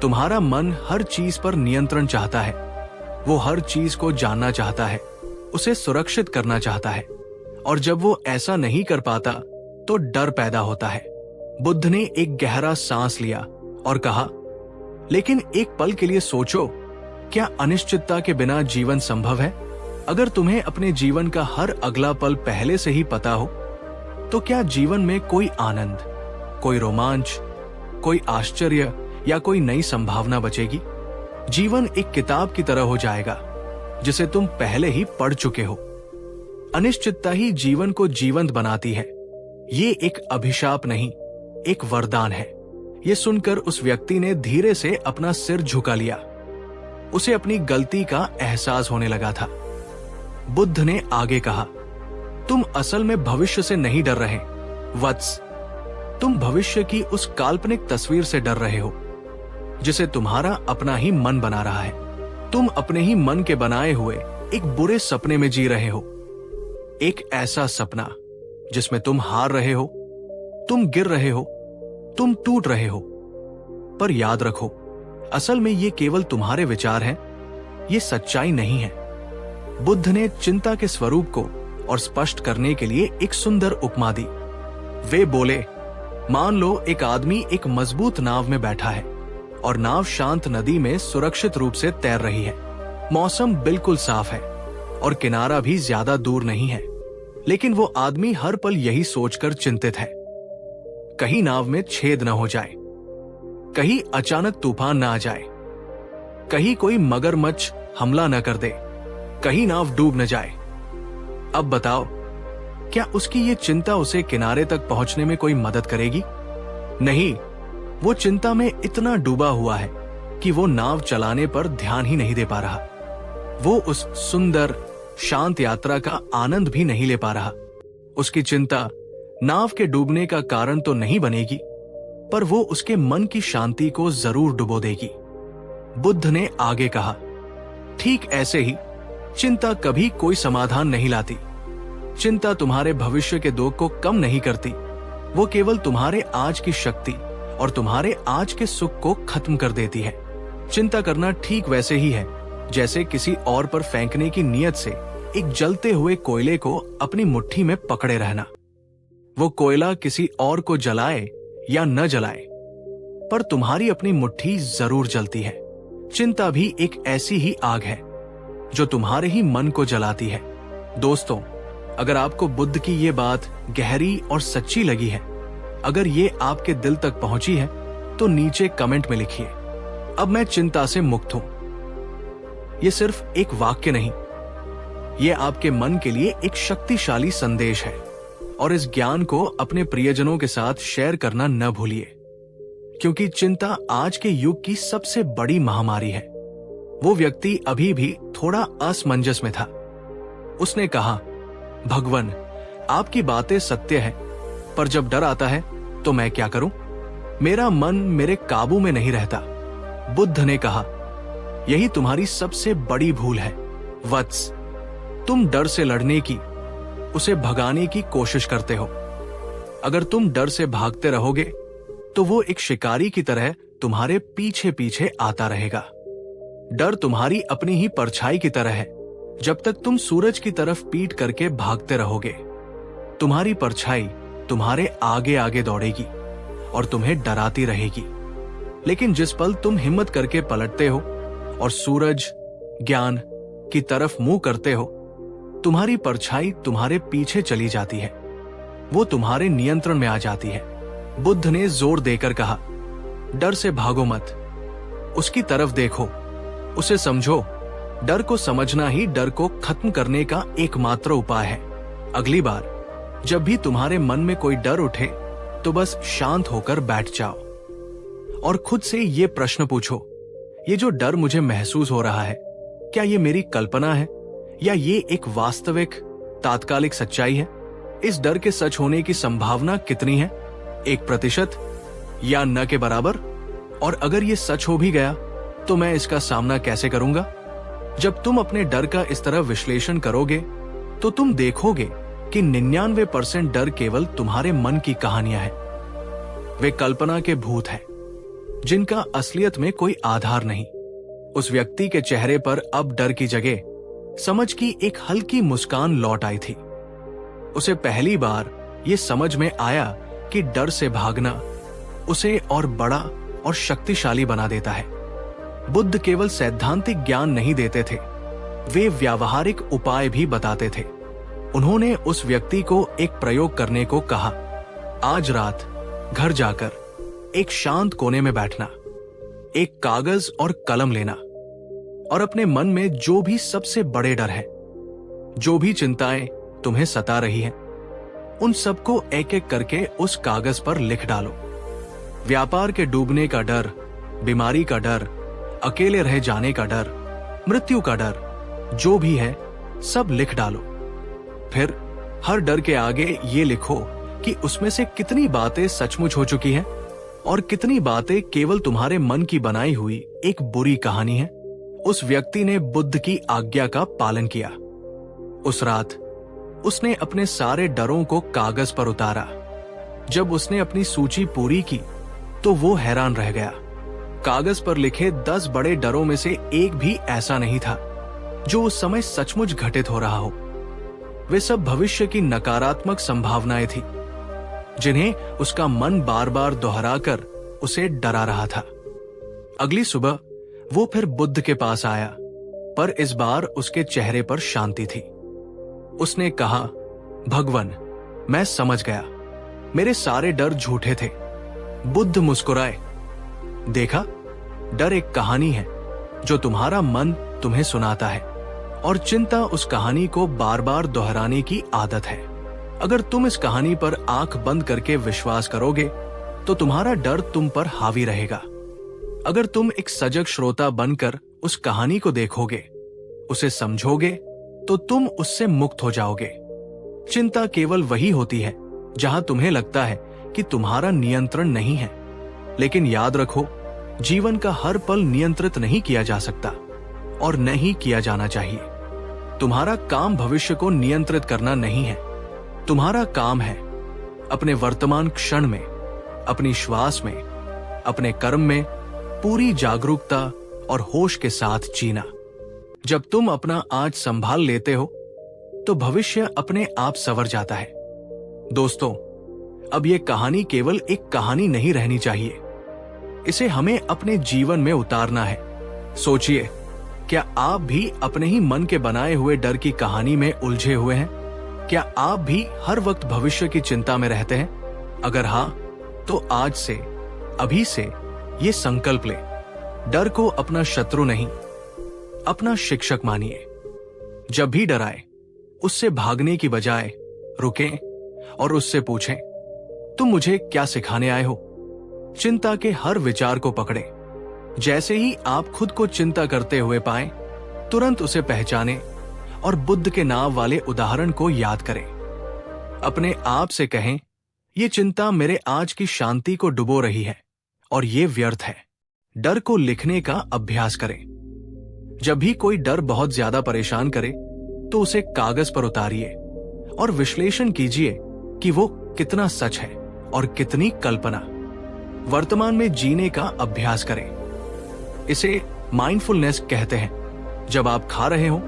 तुम्हारा मन हर चीज पर नियंत्रण चाहता है। वो हर चीज को जानना चाहता है, उसे सुरक्षित करना चाहता है, और जब वो ऐसा नहीं कर पाता तो डर पैदा होता है। बुद्ध ने एक गहरा सांस लिया और कहा, लेकिन एक पल के लिए सोचो, क्या अनिश्चितता के बिना जीवन संभव है? अगर तुम्हें अपने जीवन का हर अगला पल पहले से ही पता हो, तो क्या जीवन में कोई आनंद, कोई रोमांच, कोई आश्चर्य या कोई नई संभावना बचेगी? जीवन एक किताब की तरह हो जाएगा जिसे तुम पहले ही पढ़ चुके हो। अनिश्चितता ही जीवन को जीवंत बनाती है। ये एक अभिशाप नहीं, एक वरदान है। ये सुनकर उस व्यक्ति ने धीरे से अपना सिर झुका लिया। उसे अपनी गलती का एहसास होने लगा था। बुद्ध ने आगे कहा, तुम असल में भविष्य से नहीं डर रहे वत्स, तुम भविष्य की उस काल्पनिक तस्वीर से डर रहे हो जिसे तुम्हारा अपना ही मन बना रहा है। तुम अपने ही मन के बनाए हुए एक बुरे सपने में जी रहे हो, एक ऐसा सपना जिसमें तुम हार रहे हो, तुम गिर रहे हो, तुम टूट रहे हो। पर याद रखो, असल में ये केवल तुम्हारे विचार हैं, ये सच्चाई नहीं है। बुद्ध ने चिंता के स्वरूप को और स्पष्ट करने के लिए एक सुंदर उपमा दी। वे बोले, मान लो एक आदमी एक मजबूत नाव में बैठा है और नाव शांत नदी में सुरक्षित रूप से तैर रही है। मौसम बिल्कुल साफ है और किनारा भी ज्यादा दूर नहीं है, लेकिन वो आदमी हर पल यही सोचकर चिंतित है, कहीं नाव में छेद न हो जाए, कहीं अचानक तूफान न आ जाए, कहीं कोई मगरमच्छ हमला न कर दे, कहीं नाव डूब न जाए। अब बताओ, क्या उसकी ये चिंता उसे किनारे तक पहुंचने में कोई मदद करेगी? नहीं, वो चिंता में इतना डूबा हुआ है कि वो नाव चलाने पर ध्यान ही नहीं दे पा रहा। वो उस सुंदर शांत यात्रा का आनंद भी नहीं ले पा रहा। उसकी चिंता नाव के डूबने का कारण तो नहीं बनेगी, पर वो उसके मन की शांति को जरूर डुबो देगी। बुद्ध ने आगे कहा, ठीक ऐसे ही चिंता कभी कोई समाधान नहीं लाती। चिंता तुम्हारे भविष्य के दुख को कम नहीं करती, वो केवल तुम्हारे आज की शक्ति और तुम्हारे आज के सुख को खत्म कर देती है। चिंता करना ठीक वैसे ही है जैसे किसी और पर फेंकने की नीयत से एक जलते हुए कोयले को अपनी मुट्ठी में पकड़े रहना। वो कोयला किसी और को जलाए या न जलाए, पर तुम्हारी अपनी मुट्ठी जरूर जलती है। चिंता भी एक ऐसी ही आग है जो तुम्हारे ही मन को जलाती है। दोस्तों, अगर आपको बुद्ध की ये बात गहरी और सच्ची लगी है, अगर ये आपके दिल तक पहुंची है, तो नीचे कमेंट में लिखिए, अब मैं चिंता से मुक्त हूं। ये सिर्फ एक वाक्य नहीं, ये आपके मन के लिए एक शक्तिशाली संदेश है, और इस ज्ञान को अपने प्रियजनों के साथ शेयर करना न भूलिए, क्योंकि चिंता आज के युग की सबसे बड़ी महामारी है। वो व्यक्ति अभी भी थोड़ा असमंजस में था। उसने कहा, भगवान, आपकी बातें सत्य है, पर जब डर आता है तो मैं क्या करूं? मेरा मन मेरे काबू में नहीं रहता। बुद्ध ने कहा, यही तुम्हारी सबसे बड़ी भूल है वत्स। तुम डर से लड़ने की, उसे भगाने की कोशिश करते हो। अगर तुम डर से भागते रहोगे तो वो एक शिकारी की तरह तुम्हारे पीछे पीछे आता रहेगा। डर तुम्हारी अपनी ही परछाई की तरह है। जब तक तुम सूरज की तरफ पीठ करके भागते रहोगे, तुम्हारी परछाई तुम्हारे आगे आगे दौड़ेगी और तुम्हें डराती रहेगी। लेकिन जिस पल तुम हिम्मत करके पलटते हो और सूरज, ज्ञान की तरफ मुंह करते हो, तुम्हारी परछाई तुम्हारे पीछे चली जाती है, वो तुम्हारे नियंत्रण में आ जाती है। बुद्ध ने जोर देकर कहा, डर से भागो मत, उसकी तरफ देखो, उसे समझो। डर को समझना ही डर को खत्म करने का एकमात्र उपाय है। अगली बार जब भी तुम्हारे मन में कोई डर उठे, तो बस शांत होकर बैठ जाओ और खुद से ये प्रश्न पूछो, ये जो डर मुझे महसूस हो रहा है, क्या ये मेरी कल्पना है या ये एक वास्तविक तात्कालिक सच्चाई है? इस डर के सच होने की संभावना कितनी है? 1% या न के बराबर? और अगर ये सच हो भी गया तो मैं इसका सामना कैसे करूंगा? जब तुम अपने डर का इस तरह विश्लेषण करोगे तो तुम देखोगे कि 99% डर केवल तुम्हारे मन की कहानियां हैं। वे कल्पना के भूत हैं। जिनका असलियत में कोई आधार नहीं। उस व्यक्ति के चेहरे पर अब डर की जगह समझ की एक हल्की मुस्कान लौट आई थी। उसे पहली बार ये समझ में आया कि डर से भागना उसे और बड़ा और शक्तिशाली बना देता है। बुद्ध केवल सैद्धांतिक ज्ञान नहीं देते थे, वे व्यावहारिक उपाय भी बताते थे। उन्होंने उस व्यक्ति को एक प्रयोग करने को कहा। आज रात घर जाकर एक शांत कोने में बैठना, एक कागज और कलम लेना और अपने मन में जो भी सबसे बड़े डर हैं, जो भी चिंताएं तुम्हें सता रही हैं, उन सबको एक एक करके उस कागज पर लिख डालो। व्यापार के डूबने का डर, बीमारी का डर, अकेले रह जाने का डर, मृत्यु का डर, जो भी है सब लिख डालो। फिर हर डर के आगे ये लिखो कि उसमें से कितनी बातें सचमुच हो चुकी हैं और कितनी बातें केवल तुम्हारे मन की बनाई हुई एक बुरी कहानी है। उस व्यक्ति ने बुद्ध की आज्ञा का पालन किया। उस रात उसने अपने सारे डरों को कागज पर उतारा। जब उसने अपनी सूची पूरी की तो वो हैरान रह गया। कागज पर लिखे 10 बड़े डरों में से एक भी ऐसा नहीं था जो उस समय सचमुच घटित हो रहा हो। वे सब भविष्य की नकारात्मक संभावनाएं थी जिन्हें उसका मन बार बार दोहराकर उसे डरा रहा था। अगली सुबह वो फिर बुद्ध के पास आया, पर इस बार उसके चेहरे पर शांति थी। उसने कहा, भगवन, मैं समझ गया, मेरे सारे डर झूठे थे। बुद्ध मुस्कुराए। देखा, डर एक कहानी है जो तुम्हारा मन तुम्हें सुनाता है और चिंता उस कहानी को बार बार दोहराने की आदत है। अगर तुम इस कहानी पर आंख बंद करके विश्वास करोगे तो तुम्हारा डर तुम पर हावी रहेगा। अगर तुम एक सजग श्रोता बनकर उस कहानी को देखोगे, उसे समझोगे, तो तुम उससे मुक्त हो जाओगे। चिंता केवल वही होती है जहां तुम्हें लगता है कि तुम्हारा नियंत्रण नहीं है। लेकिन याद रखो, जीवन का हर पल नियंत्रित नहीं किया जा सकता और नहीं किया जाना चाहिए। तुम्हारा काम भविष्य को नियंत्रित करना नहीं है। तुम्हारा काम है अपने वर्तमान क्षण में, अपनी श्वास में, अपने कर्म में पूरी जागरूकता और होश के साथ जीना। जब तुम अपना आज संभाल लेते हो तो भविष्य अपने आप संवर जाता है। दोस्तों, अब यह कहानी केवल एक कहानी नहीं रहनी चाहिए, इसे हमें अपने जीवन में उतारना है। सोचिए, क्या आप भी अपने ही मन के बनाए हुए डर की कहानी में उलझे हुए हैं? क्या आप भी हर वक्त भविष्य की चिंता में रहते हैं? अगर हाँ, तो आज से, अभी से ये संकल्प ले, डर को अपना शत्रु नहीं, अपना शिक्षक मानिए। जब भी डर आए, उससे भागने की बजाय रुकें और उससे पूछें, तुम मुझे क्या सिखाने आए हो? चिंता के हर विचार को पकड़ें। जैसे ही आप खुद को चिंता करते हुए पाएं, तुरंत उसे पहचानें और बुद्ध के नाम वाले उदाहरण को याद करें। अपने आप से कहें, ये चिंता मेरे आज की शांति को डुबो रही है और ये व्यर्थ है। डर को लिखने का अभ्यास करें। जब भी कोई डर बहुत ज्यादा परेशान करे तो उसे कागज पर उतारिए और विश्लेषण कीजिए कि वो कितना सच है और कितनी कल्पना। वर्तमान में जीने का अभ्यास करें। इसे माइंडफुलनेस कहते हैं। जब आप खा रहे हो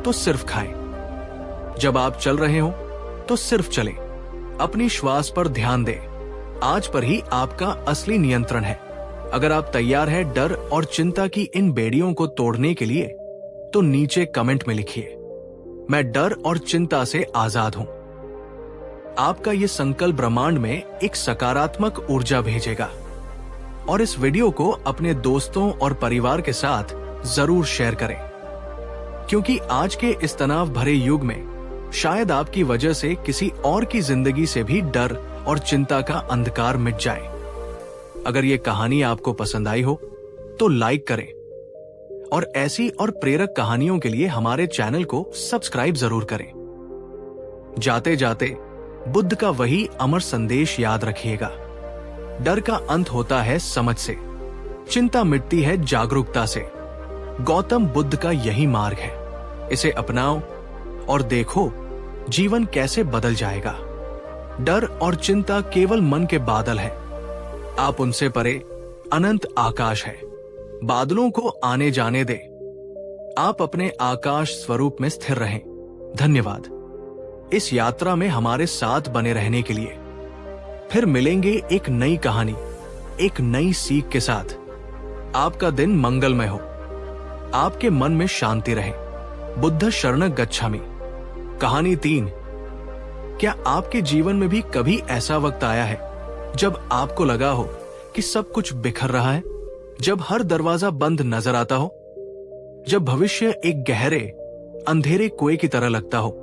तो सिर्फ खाएं, जब आप चल रहे हो तो सिर्फ चलें। अपनी श्वास पर ध्यान दें। आज पर ही आपका असली नियंत्रण है। अगर आप तैयार हैं डर और चिंता की इन बेड़ियों को तोड़ने के लिए, तो नीचे कमेंट में लिखिए, मैं डर और चिंता से आजाद हूं। आपका ये संकल्प ब्रह्मांड में एक सकारात्मक ऊर्जा भेजेगा। और इस वीडियो को अपने दोस्तों और परिवार के साथ जरूर शेयर करें, क्योंकि आज के इस तनाव भरे युग में शायद आपकी वजह से किसी और की जिंदगी से भी डर और चिंता का अंधकार मिट जाए। अगर ये कहानी आपको पसंद आई हो तो लाइक करें और ऐसी और प्रेरक कहानियों के लिए हमारे चैनल को सब्सक्राइब जरूर करें। जाते जाते बुद्ध का वही अमर संदेश याद रखिएगा, डर का अंत होता है समझ से, चिंता मिटती है जागरूकता से। गौतम बुद्ध का यही मार्ग है। इसे अपनाओ और देखो जीवन कैसे बदल जाएगा। डर और चिंता केवल मन के बादल हैं। आप उनसे परे अनंत आकाश है। बादलों को आने जाने दे। आप अपने आकाश स्वरूप में स्थिर रहें। धन्यवाद इस यात्रा में हमारे साथ बने रहने के लिए। फिर मिलेंगे एक नई कहानी, एक नई सीख के साथ। आपका दिन मंगलमय हो। आपके मन में शांति रहे। बुद्ध शरण गच्छामि। कहानी 3। क्या आपके जीवन में भी कभी ऐसा वक्त आया है जब आपको लगा हो कि सब कुछ बिखर रहा है, जब हर दरवाजा बंद नजर आता हो, जब भविष्य एक गहरे अंधेरे कुएं की तरह लगता हो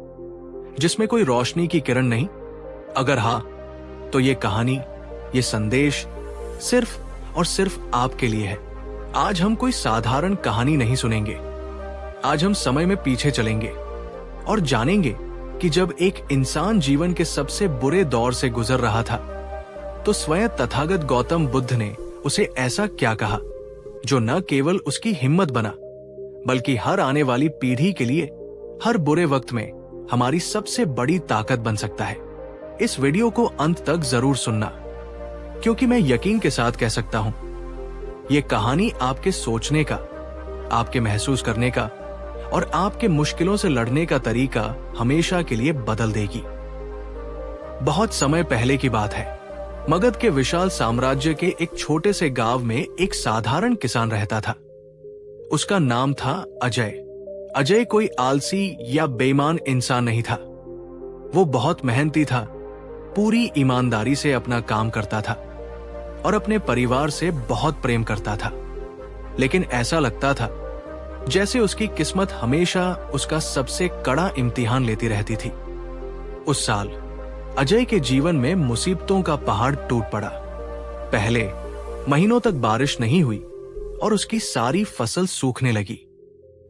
जिसमें कोई रोशनी की किरण नहीं? अगर हाँ, तो ये कहानी, ये संदेश सिर्फ और सिर्फ आपके लिए है। आज हम कोई साधारण कहानी नहीं सुनेंगे। आज हम समय में पीछे चलेंगे और जानेंगे कि जब एक इंसान जीवन के सबसे बुरे दौर से गुजर रहा था, तो स्वयं तथागत गौतम बुद्ध ने उसे ऐसा क्या कहा जो न केवल उसकी हिम्मत बना, बल्कि हर आने वाली पीढ़ी के लिए हर बुरे वक्त में हमारी सबसे बड़ी ताकत बन सकता है। इस वीडियो को अंत तक जरूर सुनना, क्योंकि मैं यकीन के साथ कह सकता हूं, यह कहानी आपके सोचने का, आपके महसूस करने का और आपके मुश्किलों से लड़ने का तरीका हमेशा के लिए बदल देगी। बहुत समय पहले की बात है। मगध के विशाल साम्राज्य के एक छोटे से गांव में एक साधारण किसान रहता था। उसका नाम था अजय। अजय कोई आलसी या बेईमान इंसान नहीं था। वो बहुत मेहनती था, पूरी ईमानदारी से अपना काम करता था और अपने परिवार से बहुत प्रेम करता था। लेकिन ऐसा लगता था जैसे उसकी किस्मत हमेशा उसका सबसे कड़ा इम्तिहान लेती रहती थी। उस साल अजय के जीवन में मुसीबतों का पहाड़ टूट पड़ा। पहले महीनों तक बारिश नहीं हुई और उसकी सारी फसल सूखने लगी।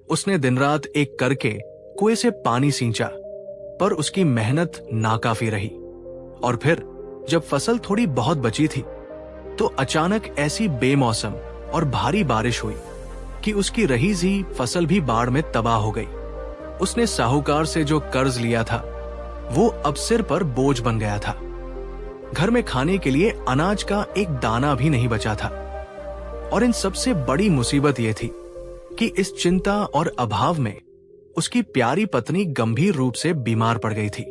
उसने दिन रात एक करके कुएं से पानी सींचा, पर उसकी मेहनत नाकाफी रही। और फिर जब फसल थोड़ी बहुत बची थी, तो अचानक ऐसी बेमौसम और भारी बारिश हुई कि उसकी रही सी फसल भी बाढ़ में तबाह हो गई। उसने साहूकार से जो कर्ज लिया था, वो अब सिर पर बोझ बन गया था। घर में खाने के लिए अनाज का एक दाना भी नहीं बचा था। और इन सबसे बड़ी मुसीबत यह थी कि इस चिंता और अभाव में उसकी प्यारी पत्नी गंभीर रूप से बीमार पड़ गई थी।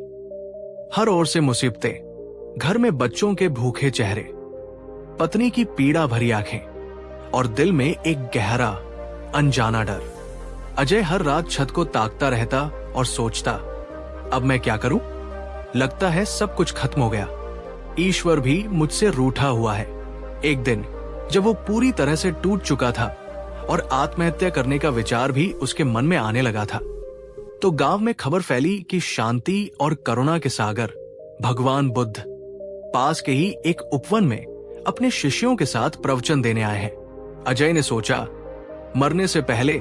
हर ओर से मुसीबतें, घर में बच्चों के भूखे चेहरे, पत्नी की पीड़ा भरी आंखें और दिल में एक गहरा अनजाना डर। अजय हर रात छत को ताकता रहता और सोचता, अब मैं क्या करूं? लगता है सब कुछ खत्म हो गया। ईश्वर भी मुझसे रूठा हुआ है। एक दिन जब वो पूरी तरह से टूट चुका था और आत्महत्या करने का विचार भी उसके मन में आने लगा था, तो गांव में खबर फैली कि शांति और करुणा के सागर भगवान बुद्ध पास के ही एक उपवन में अपने शिष्यों के साथ प्रवचन देने आए हैं। अजय ने सोचा, मरने से पहले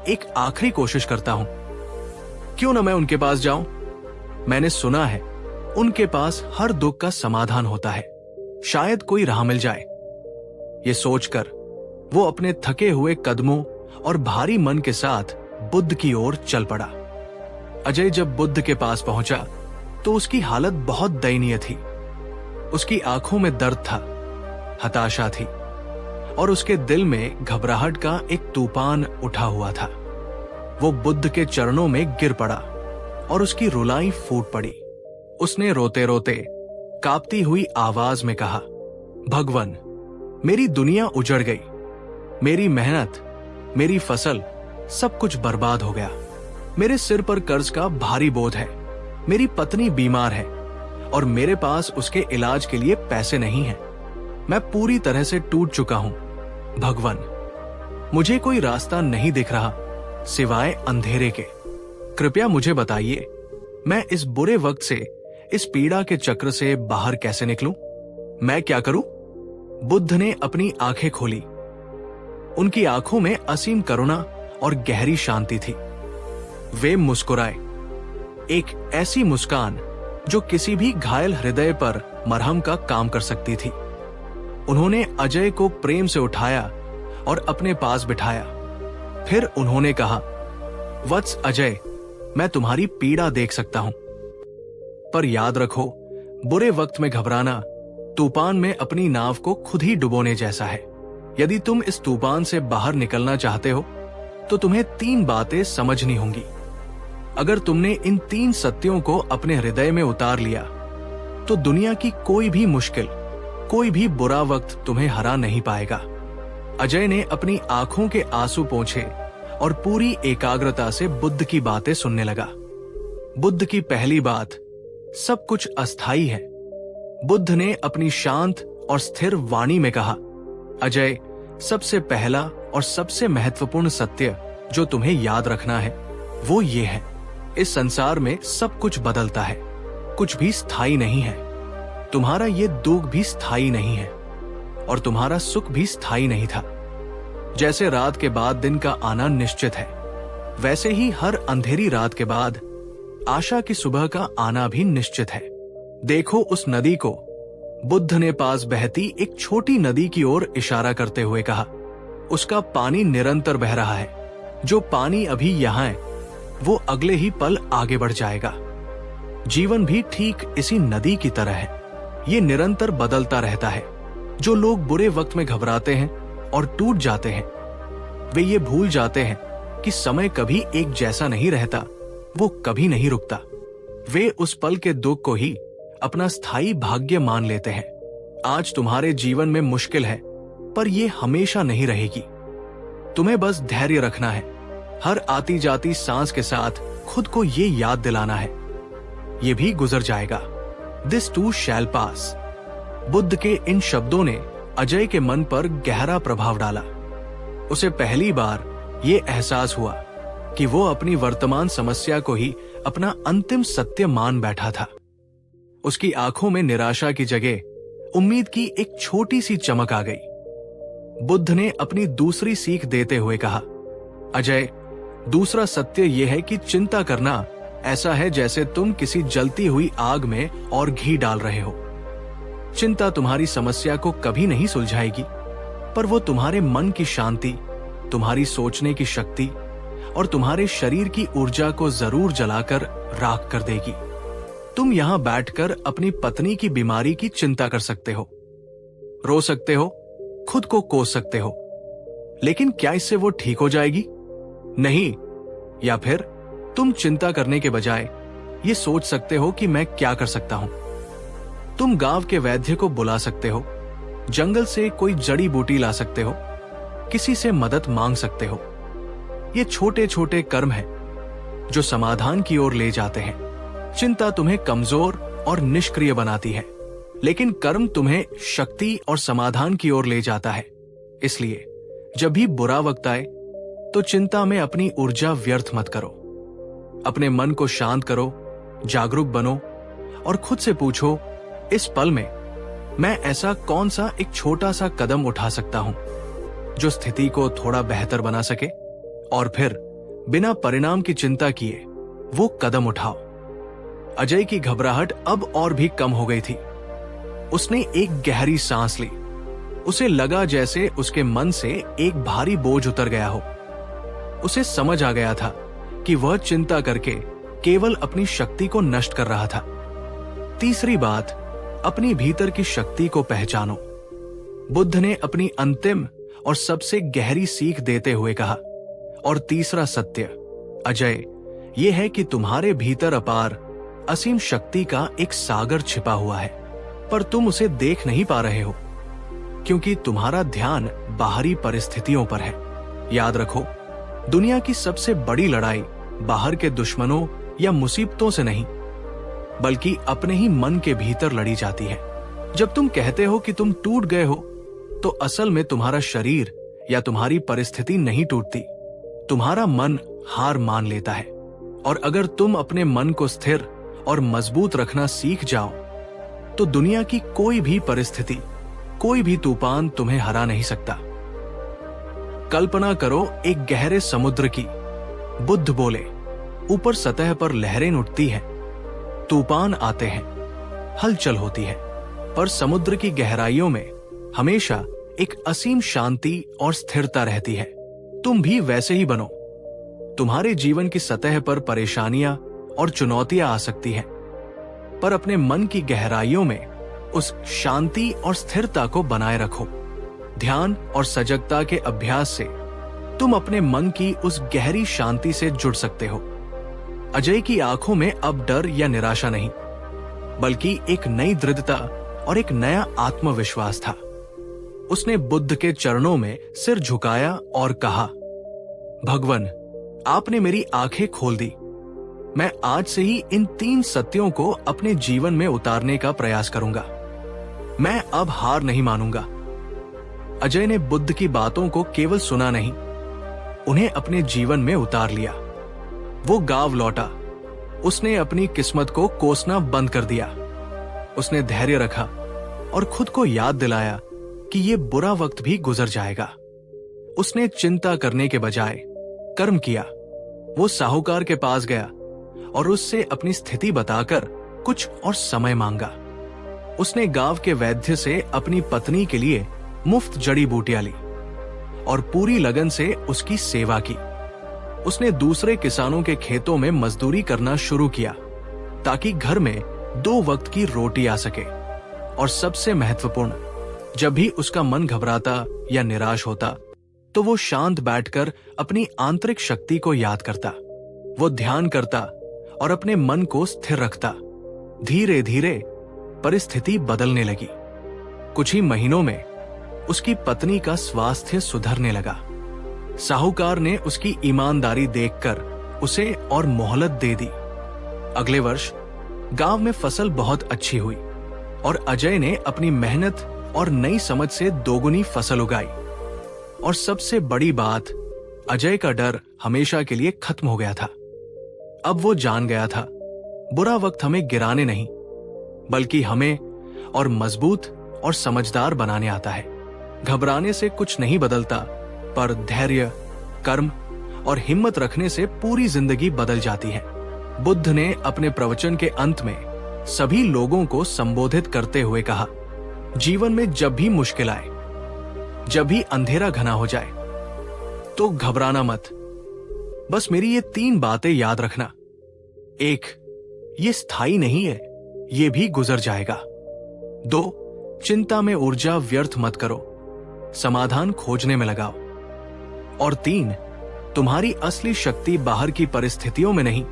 एक आखिरी कोशिश करता हूं। क्यों न मैं उनके पास जाऊं? मैंने सुना है उनके पास हर दुख का समाधान होता है। शायद कोई राह मिल जाए। ये सोचकर वो अपने थके हुए कदमों और भारी मन के साथ बुद्ध की ओर चल पड़ा। अजय जब बुद्ध के पास पहुंचा तो उसकी हालत बहुत दयनीय थी। उसकी आंखों में दर्द था, हताशा थी और उसके दिल में घबराहट का एक तूफान उठा हुआ था। वो बुद्ध के चरणों में गिर पड़ा और उसकी रुलाई फूट पड़ी। उसने रोते रोते कांपती हुई आवाज में कहा, भगवान, मेरी दुनिया उजड़ गई। मेरी मेहनत, मेरी फसल, सब कुछ बर्बाद हो गया। मेरे सिर पर कर्ज का भारी बोझ है। मेरी पत्नी बीमार है और मेरे पास उसके इलाज के लिए पैसे नहीं हैं। मैं पूरी तरह से टूट चुका हूं। भगवान, मुझे कोई रास्ता नहीं दिख रहा सिवाय अंधेरे के। कृपया मुझे बताइए, मैं इस बुरे वक्त से, इस पीड़ा के चक्र से बाहर कैसे निकलूं? मैं क्या करूं? बुद्ध ने अपनी आंखें खोली। उनकी आंखों में असीम करुणा और गहरी शांति थी। वे मुस्कुराए, एक ऐसी मुस्कान जो किसी भी घायल हृदय पर मरहम का काम कर सकती थी। उन्होंने अजय को प्रेम से उठाया और अपने पास बिठाया। फिर उन्होंने कहा, वत्स अजय, मैं तुम्हारी पीड़ा देख सकता हूं, पर याद रखो, बुरे वक्त में घबराना तूफान में अपनी नाव को खुद ही डुबोने जैसा है। यदि तुम इस तूफान से बाहर निकलना चाहते हो तो तुम्हें 3 बातें समझनी होंगी। अगर तुमने इन 3 सत्यों को अपने हृदय में उतार लिया तो दुनिया की कोई भी मुश्किल, कोई भी बुरा वक्त तुम्हें हरा नहीं पाएगा। अजय ने अपनी आंखों के आंसू पोंछे और पूरी एकाग्रता से बुद्ध की बातें सुनने लगा। बुद्ध की पहली बात, सब कुछ अस्थायी है। बुद्ध ने अपनी शांत और स्थिर वाणी में कहा, अजय, सबसे पहला और सबसे महत्वपूर्ण सत्य जो तुम्हें याद रखना है वो ये है, इस संसार में सब कुछ बदलता है, कुछ भी स्थायी नहीं है। तुम्हारा ये दुख भी स्थायी नहीं है और तुम्हारा सुख भी स्थायी नहीं था। जैसे रात के बाद दिन का आना निश्चित है, वैसे ही हर अंधेरी रात के बाद आशा की सुबह का आना भी निश्चित है। देखो उस नदी को। बुद्ध ने पास बहती एक छोटी नदी की ओर इशारा करते हुए कहा, उसका पानी निरंतर बह रहा है। जो पानी अभी यहां है वो अगले ही पल आगे बढ़ जाएगा। जीवन भी ठीक इसी नदी की तरह है, ये निरंतर बदलता रहता है। जो लोग बुरे वक्त में घबराते हैं और टूट जाते हैं, वे ये भूल जाते हैं कि समय कभी एक जैसा नहीं रहता, वो कभी नहीं रुकता। वे उस पल के दुख को ही अपना स्थायी भाग्य मान लेते हैं। आज तुम्हारे जीवन में मुश्किल है, पर ये हमेशा नहीं रहेगी। तुम्हें बस धैर्य रखना है। हर आती जाती सांस के साथ खुद को ये याद दिलाना है, ये भी गुजर जाएगा। दिस टू शैल पास। बुद्ध के इन शब्दों ने अजय के मन पर गहरा प्रभाव डाला। उसे पहली बार ये एहसास हुआ कि वो अपनी वर्तमान समस्या को ही अपना अंतिम सत्य मान बैठा था। उसकी आंखों में निराशा की जगह उम्मीद की एक छोटी सी चमक आ गई। बुद्ध ने अपनी दूसरी सीख देते हुए कहा, अजय, दूसरा सत्य यह है कि चिंता करना ऐसा है जैसे तुम किसी जलती हुई आग में और घी डाल रहे हो। चिंता तुम्हारी समस्या को कभी नहीं सुलझाएगी, पर वो तुम्हारे मन की शांति, तुम्हारी सोचने की शक्ति और तुम्हारे शरीर की ऊर्जा को जरूर जलाकर राख कर देगी। तुम यहां बैठकर अपनी पत्नी की बीमारी की चिंता कर सकते हो, रो सकते हो, खुद को कोस सकते हो, लेकिन क्या इससे वो ठीक हो जाएगी? नहीं। या फिर तुम चिंता करने के बजाय ये सोच सकते हो कि मैं क्या कर सकता हूं। तुम गांव के वैद्य को बुला सकते हो, जंगल से कोई जड़ी बूटी ला सकते हो, किसी से मदद मांग सकते हो। ये छोटे छोटे कर्म हैं जो समाधान की ओर ले जाते हैं। चिंता तुम्हें कमजोर और निष्क्रिय बनाती है, लेकिन कर्म तुम्हें शक्ति और समाधान की ओर ले जाता है। इसलिए जब भी बुरा वक्त आए तो चिंता में अपनी ऊर्जा व्यर्थ मत करो। अपने मन को शांत करो, जागरूक बनो और खुद से पूछो, इस पल में मैं ऐसा कौन सा एक छोटा सा कदम उठा सकता हूं जो स्थिति को थोड़ा बेहतर बना सके, और फिर बिना परिणाम की चिंता किए वो कदम उठाओ। अजय की घबराहट अब और भी कम हो गई थी। उसने एक गहरी सांस ली। उसे लगा जैसे उसके मन से एक भारी बोझ उतर गया हो। उसे समझ आ गया था कि वह चिंता करके केवल अपनी शक्ति को नष्ट कर रहा था। तीसरी बात, अपनी भीतर की शक्ति को पहचानो। बुद्ध ने अपनी अंतिम और सबसे गहरी सीख देते हुए कहा, और तीसरा सत्य, अजय, यह है कि तुम्हारे भीतर अपार असीम शक्ति का एक सागर छिपा हुआ है, पर तुम उसे देख नहीं पा रहे हो क्योंकि तुम्हारा ध्यान बाहरी परिस्थितियों पर है। याद रखो, दुनिया की सबसे बड़ी लड़ाई बाहर के दुश्मनों या मुसीबतों से नहीं, बल्कि अपने ही मन के भीतर लड़ी जाती है। जब तुम कहते हो कि तुम टूट गए हो, तो असल में तुम्हारा शरीर या तुम्हारी परिस्थिति नहीं टूटती, तुम्हारा मन हार मान लेता है। और अगर तुम अपने मन को स्थिर और मजबूत रखना सीख जाओ, तो दुनिया की कोई भी परिस्थिति, कोई भी तूफान तुम्हें हरा नहीं सकता। कल्पना करो एक गहरे समुद्र की। बुद्ध बोले, ऊपर सतह पर लहरें उठती हैं, तूफान आते हैं, हलचल होती है, पर समुद्र की गहराइयों में हमेशा एक असीम शांति और स्थिरता रहती है। तुम भी वैसे ही बनो। तुम्हारे जीवन की सतह पर परेशानियां और चुनौतियां आ सकती हैं, पर अपने मन की गहराइयों में उस शांति और स्थिरता को बनाए रखो। ध्यान और सजगता के अभ्यास से तुम अपने मन की उस गहरी शांति से जुड़ सकते हो। अजय की आंखों में अब डर या निराशा नहीं, बल्कि एक नई दृढ़ता और एक नया आत्मविश्वास था। उसने बुद्ध के चरणों में सिर झुकाया और कहा, भगवान, आपने मेरी आंखें खोल दी। मैं आज से ही इन 3 सत्यों को अपने जीवन में उतारने का प्रयास करूंगा। मैं अब हार नहीं मानूंगा। अजय ने बुद्ध की बातों को केवल सुना नहीं, उन्हें अपने जीवन में उतार लिया। वो गांव लौटा। उसने अपनी किस्मत को कोसना बंद कर दिया। उसने धैर्य रखा और खुद को याद दिलाया कि ये बुरा वक्त भी गुजर जाएगा। उसने चिंता करने के बजाय कर्म किया। वो साहूकार के पास गया और उससे अपनी स्थिति बताकर कुछ और समय मांगा। उसने गांव के वैद्य से अपनी पत्नी के लिए मुफ्त जड़ी बूटियां ली और पूरी लगन से उसकी सेवा की। उसने दूसरे किसानों के खेतों में मजदूरी करना शुरू किया ताकि घर में 2 वक्त की रोटी आ सके। और सबसे महत्वपूर्ण, जब भी उसका मन घबराता या निराश होता तो वो शांत बैठकर अपनी आंतरिक शक्ति को याद करता। वो ध्यान करता और अपने मन को स्थिर रखता। धीरे धीरे परिस्थिति बदलने लगी। कुछ ही महीनों में उसकी पत्नी का स्वास्थ्य सुधरने लगा। साहूकार ने उसकी ईमानदारी देखकर उसे और मोहलत दे दी। अगले वर्ष गांव में फसल बहुत अच्छी हुई और अजय ने अपनी मेहनत और नई समझ से दोगुनी फसल उगाई। और सबसे बड़ी बात, अजय का डर हमेशा के लिए खत्म हो गया था। अब वो जान गया था, बुरा वक्त हमें गिराने नहीं, बल्कि हमें और मजबूत और समझदार बनाने आता है। घबराने से कुछ नहीं बदलता, पर धैर्य, कर्म और हिम्मत रखने से पूरी जिंदगी बदल जाती है। बुद्ध ने अपने प्रवचन के अंत में सभी लोगों को संबोधित करते हुए कहा, जीवन में जब भी मुश्किल आए, जब भी अंधेरा घना हो जाए, तो घबराना मत। बस मेरी ये 3 बातें याद रखना। 1, ये स्थायी नहीं है, ये भी गुजर जाएगा। 2, चिंता में ऊर्जा व्यर्थ मत करो, समाधान खोजने में लगाओ। और 3, तुम्हारी असली शक्ति बाहर की परिस्थितियों में नहीं,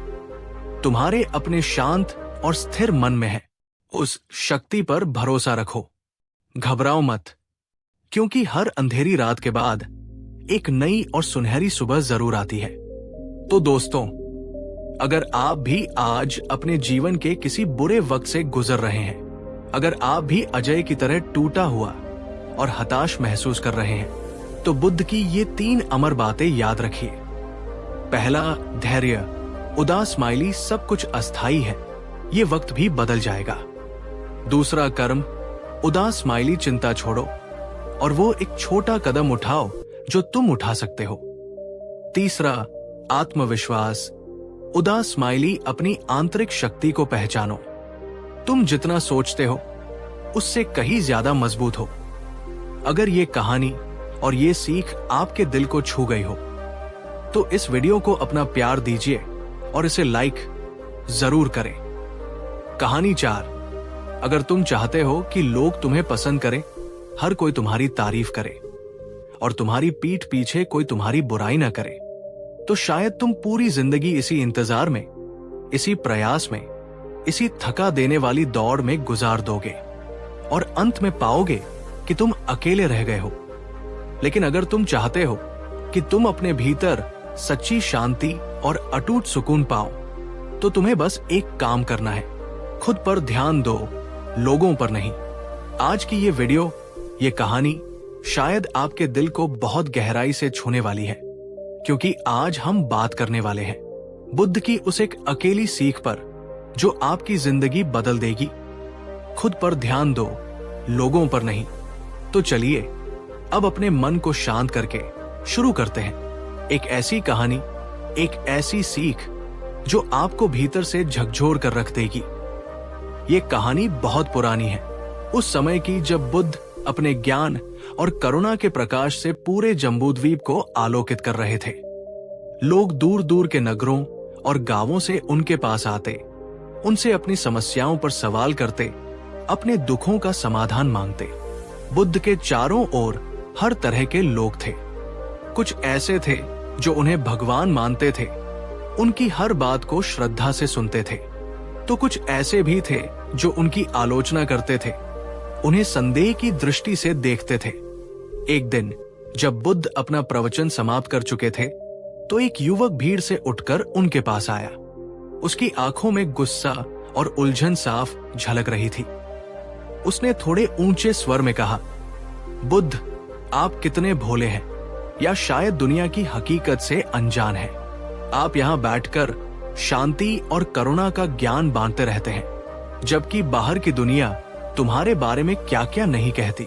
तुम्हारे अपने शांत और स्थिर मन में है। उस शक्ति पर भरोसा रखो, घबराओ मत, क्योंकि हर अंधेरी रात के बाद एक नई और सुनहरी सुबह जरूर आती है। तो दोस्तों, अगर आप भी आज अपने जीवन के किसी बुरे वक्त से गुजर रहे हैं, अगर आप भी अजय की तरह टूटा हुआ और हताश महसूस कर रहे हैं, तो बुद्ध की ये 3 अमर बातें याद रखिए। पहला, धैर्य। उदास स्माइली, सब कुछ अस्थाई है, ये वक्त भी बदल जाएगा। दूसरा, कर्म। उदास स्माइली, चिंता छोड़ो और वो एक छोटा कदम उठाओ जो तुम उठा सकते हो। तीसरा, आत्मविश्वास। उदास स्माइली, अपनी आंतरिक शक्ति को पहचानो। तुम जितना सोचते हो उससे कहीं ज्यादा मजबूत हो। अगर ये कहानी और ये सीख आपके दिल को छू गई हो, तो इस वीडियो को अपना प्यार दीजिए और इसे लाइक जरूर करें। कहानी 4, अगर तुम चाहते हो कि लोग तुम्हें पसंद करें, हर कोई तुम्हारी तारीफ करे और तुम्हारी पीठ पीछे कोई तुम्हारी बुराई ना करे, तो शायद तुम पूरी जिंदगी इसी इंतजार में, इसी प्रयास में, इसी थका देने वाली दौड़ में गुजार दोगे और अंत में पाओगे कि तुम अकेले रह गए हो। लेकिन अगर तुम चाहते हो कि तुम अपने भीतर सच्ची शांति और अटूट सुकून पाओ, तो तुम्हें बस एक काम करना है, खुद पर ध्यान दो, लोगों पर नहीं। आज की ये वीडियो, ये कहानी शायद आपके दिल को बहुत गहराई से छूने वाली है, क्योंकि आज हम बात करने वाले हैं बुद्ध की उस एक अकेली सीख पर जो आपकी जिंदगी बदल देगी। खुद पर ध्यान दो, लोगों पर नहीं। तो चलिए अब अपने मन को शांत करके शुरू करते हैं एक ऐसी कहानी, एक ऐसी सीख जो आपको भीतर से झकझोर कर रख देगी। ये कहानी बहुत पुरानी है, उस समय की जब बुद्ध अपने ज्ञान और करुणा के प्रकाश से पूरे जम्बूद्वीप को आलोकित कर रहे थे। लोग दूर दूर के नगरों और गांवों से उनके पास आते, उनसे अपनी समस्याओं पर सवाल करते, अपने दुखों का समाधान मांगते। बुद्ध के चारों ओर हर तरह के लोग थे। कुछ ऐसे थे जो उन्हें भगवान मानते थे, उनकी हर बात को श्रद्धा से सुनते थे, तो कुछ ऐसे भी थे जो उनकी आलोचना करते थे, उन्हें संदेह की दृष्टि से देखते थे। एक दिन जब बुद्ध अपना प्रवचन समाप्त कर चुके थे, तो एक युवक भीड़ से उठकर उनके पास आया। उसकी आंखों में गुस्सा और उलझन साफ झलक रही थी। उसने थोड़े ऊंचे स्वर में कहा, बुद्ध, आप कितने भोले हैं, या शायद दुनिया की हकीकत से अनजान हैं। आप यहां बैठकर शांति और करुणा का ज्ञान बांटते रहते हैं, जबकि बाहर की दुनिया तुम्हारे बारे में क्या क्या नहीं कहती।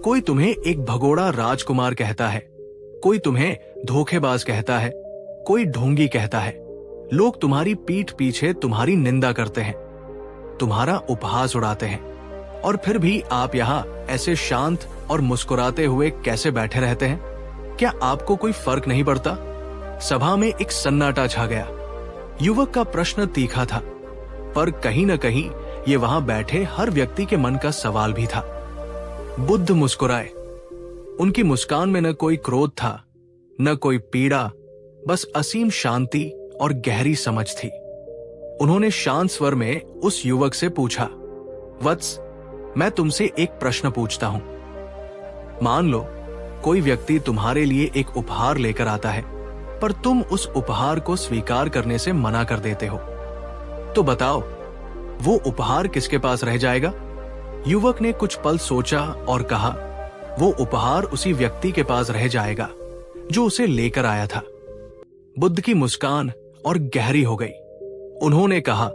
कोई तुम्हें एक भगोड़ा राजकुमार कहता है, कोई तुम्हें धोखेबाज कहता है, कोई ढोंगी कहता है। लोग तुम्हारी पीठ पीछे तुम्हारी निंदा करते हैं, तुम्हारा उपहास उड़ाते हैं, और फिर भी आप यहाँ ऐसे शांत और मुस्कुराते हुए कैसे बैठे रहते हैं? क्या आपको कोई फर्क नहीं पड़ता? सभा में एक सन्नाटा छा गया। युवक का प्रश्न तीखा था, पर कहीं न कहीं ये वहां बैठे हर व्यक्ति के मन का सवाल भी था। बुद्ध मुस्कुराए। उनकी मुस्कान में न कोई क्रोध था, न कोई पीड़ा, बस असीम शांति और गहरी समझ थी। उन्होंने शांत स्वर में उस युवक से पूछा, वत्स, मैं तुमसे एक प्रश्न पूछता हूं। मान लो कोई व्यक्ति तुम्हारे लिए एक उपहार लेकर आता है, पर तुम उस उपहार को स्वीकार करने से मना कर देते हो, तो बताओ वो उपहार किसके पास रह जाएगा? युवक ने कुछ पल सोचा और कहा, वो उपहार उसी व्यक्ति के पास रह जाएगा जो उसे लेकर आया था। बुद्ध की मुस्कान और गहरी हो गई। उन्होंने कहा,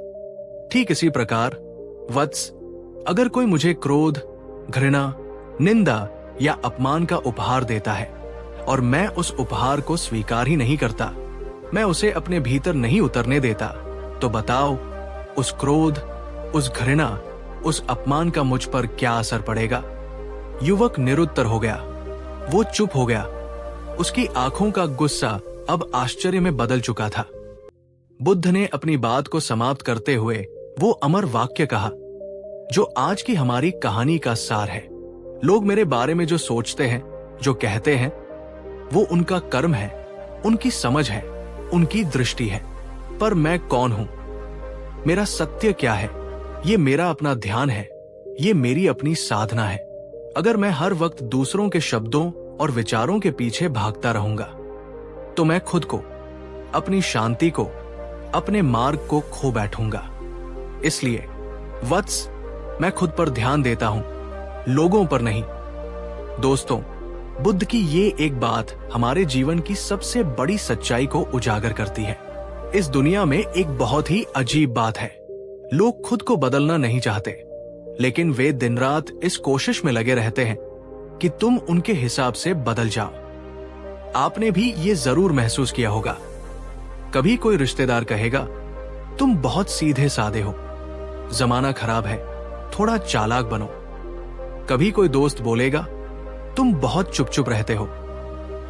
ठीक इसी प्रकार वत्स, अगर कोई मुझे क्रोध, घृणा, निंदा या अपमान का उपहार देता है और मैं उस उपहार को स्वीकार ही नहीं करता, मैं उसे अपने भीतर नहीं उतरने देता, तो बताओ उस क्रोध, उस घृणा, उस अपमान का मुझ पर क्या असर पड़ेगा? युवक निरुत्तर हो गया। वो चुप हो गया। उसकी आंखों का गुस्सा अब आश्चर्य में बदल चुका था। बुद्ध ने अपनी बात को समाप्त करते हुए वो अमर वाक्य कहा, जो आज की हमारी कहानी का सार है। लोग मेरे बारे में जो सोचते हैं, जो कहते हैं, वो उनका कर्म है, उनकी समझ है, उनकी दृष्टि है। पर मैं कौन हूं? मेरा सत्य क्या है? ये मेरा अपना ध्यान है, ये मेरी अपनी साधना है। अगर मैं हर वक्त दूसरों के शब्दों और विचारों के पीछे भागता रहूंगा, तो मैं खुद को, अपनी शांति को, अपने मार्ग को खो बैठूंगा। इसलिए वत्स, मैं खुद पर ध्यान देता हूं, लोगों पर नहीं। दोस्तों, बुद्ध की ये एक बात हमारे जीवन की सबसे बड़ी सच्चाई को उजागर करती है। इस दुनिया में एक बहुत ही अजीब बात है। लोग खुद को बदलना नहीं चाहते, लेकिन वे दिन रात इस कोशिश में लगे रहते हैं कि तुम उनके हिसाब से बदल जाओ। आपने भी ये जरूर महसूस किया होगा। कभी कोई रिश्तेदार कहेगा, तुम बहुत सीधे साधे हो, जमाना खराब है, थोड़ा चालाक बनो। कभी कोई दोस्त बोलेगा, तुम बहुत चुप चुप रहते हो,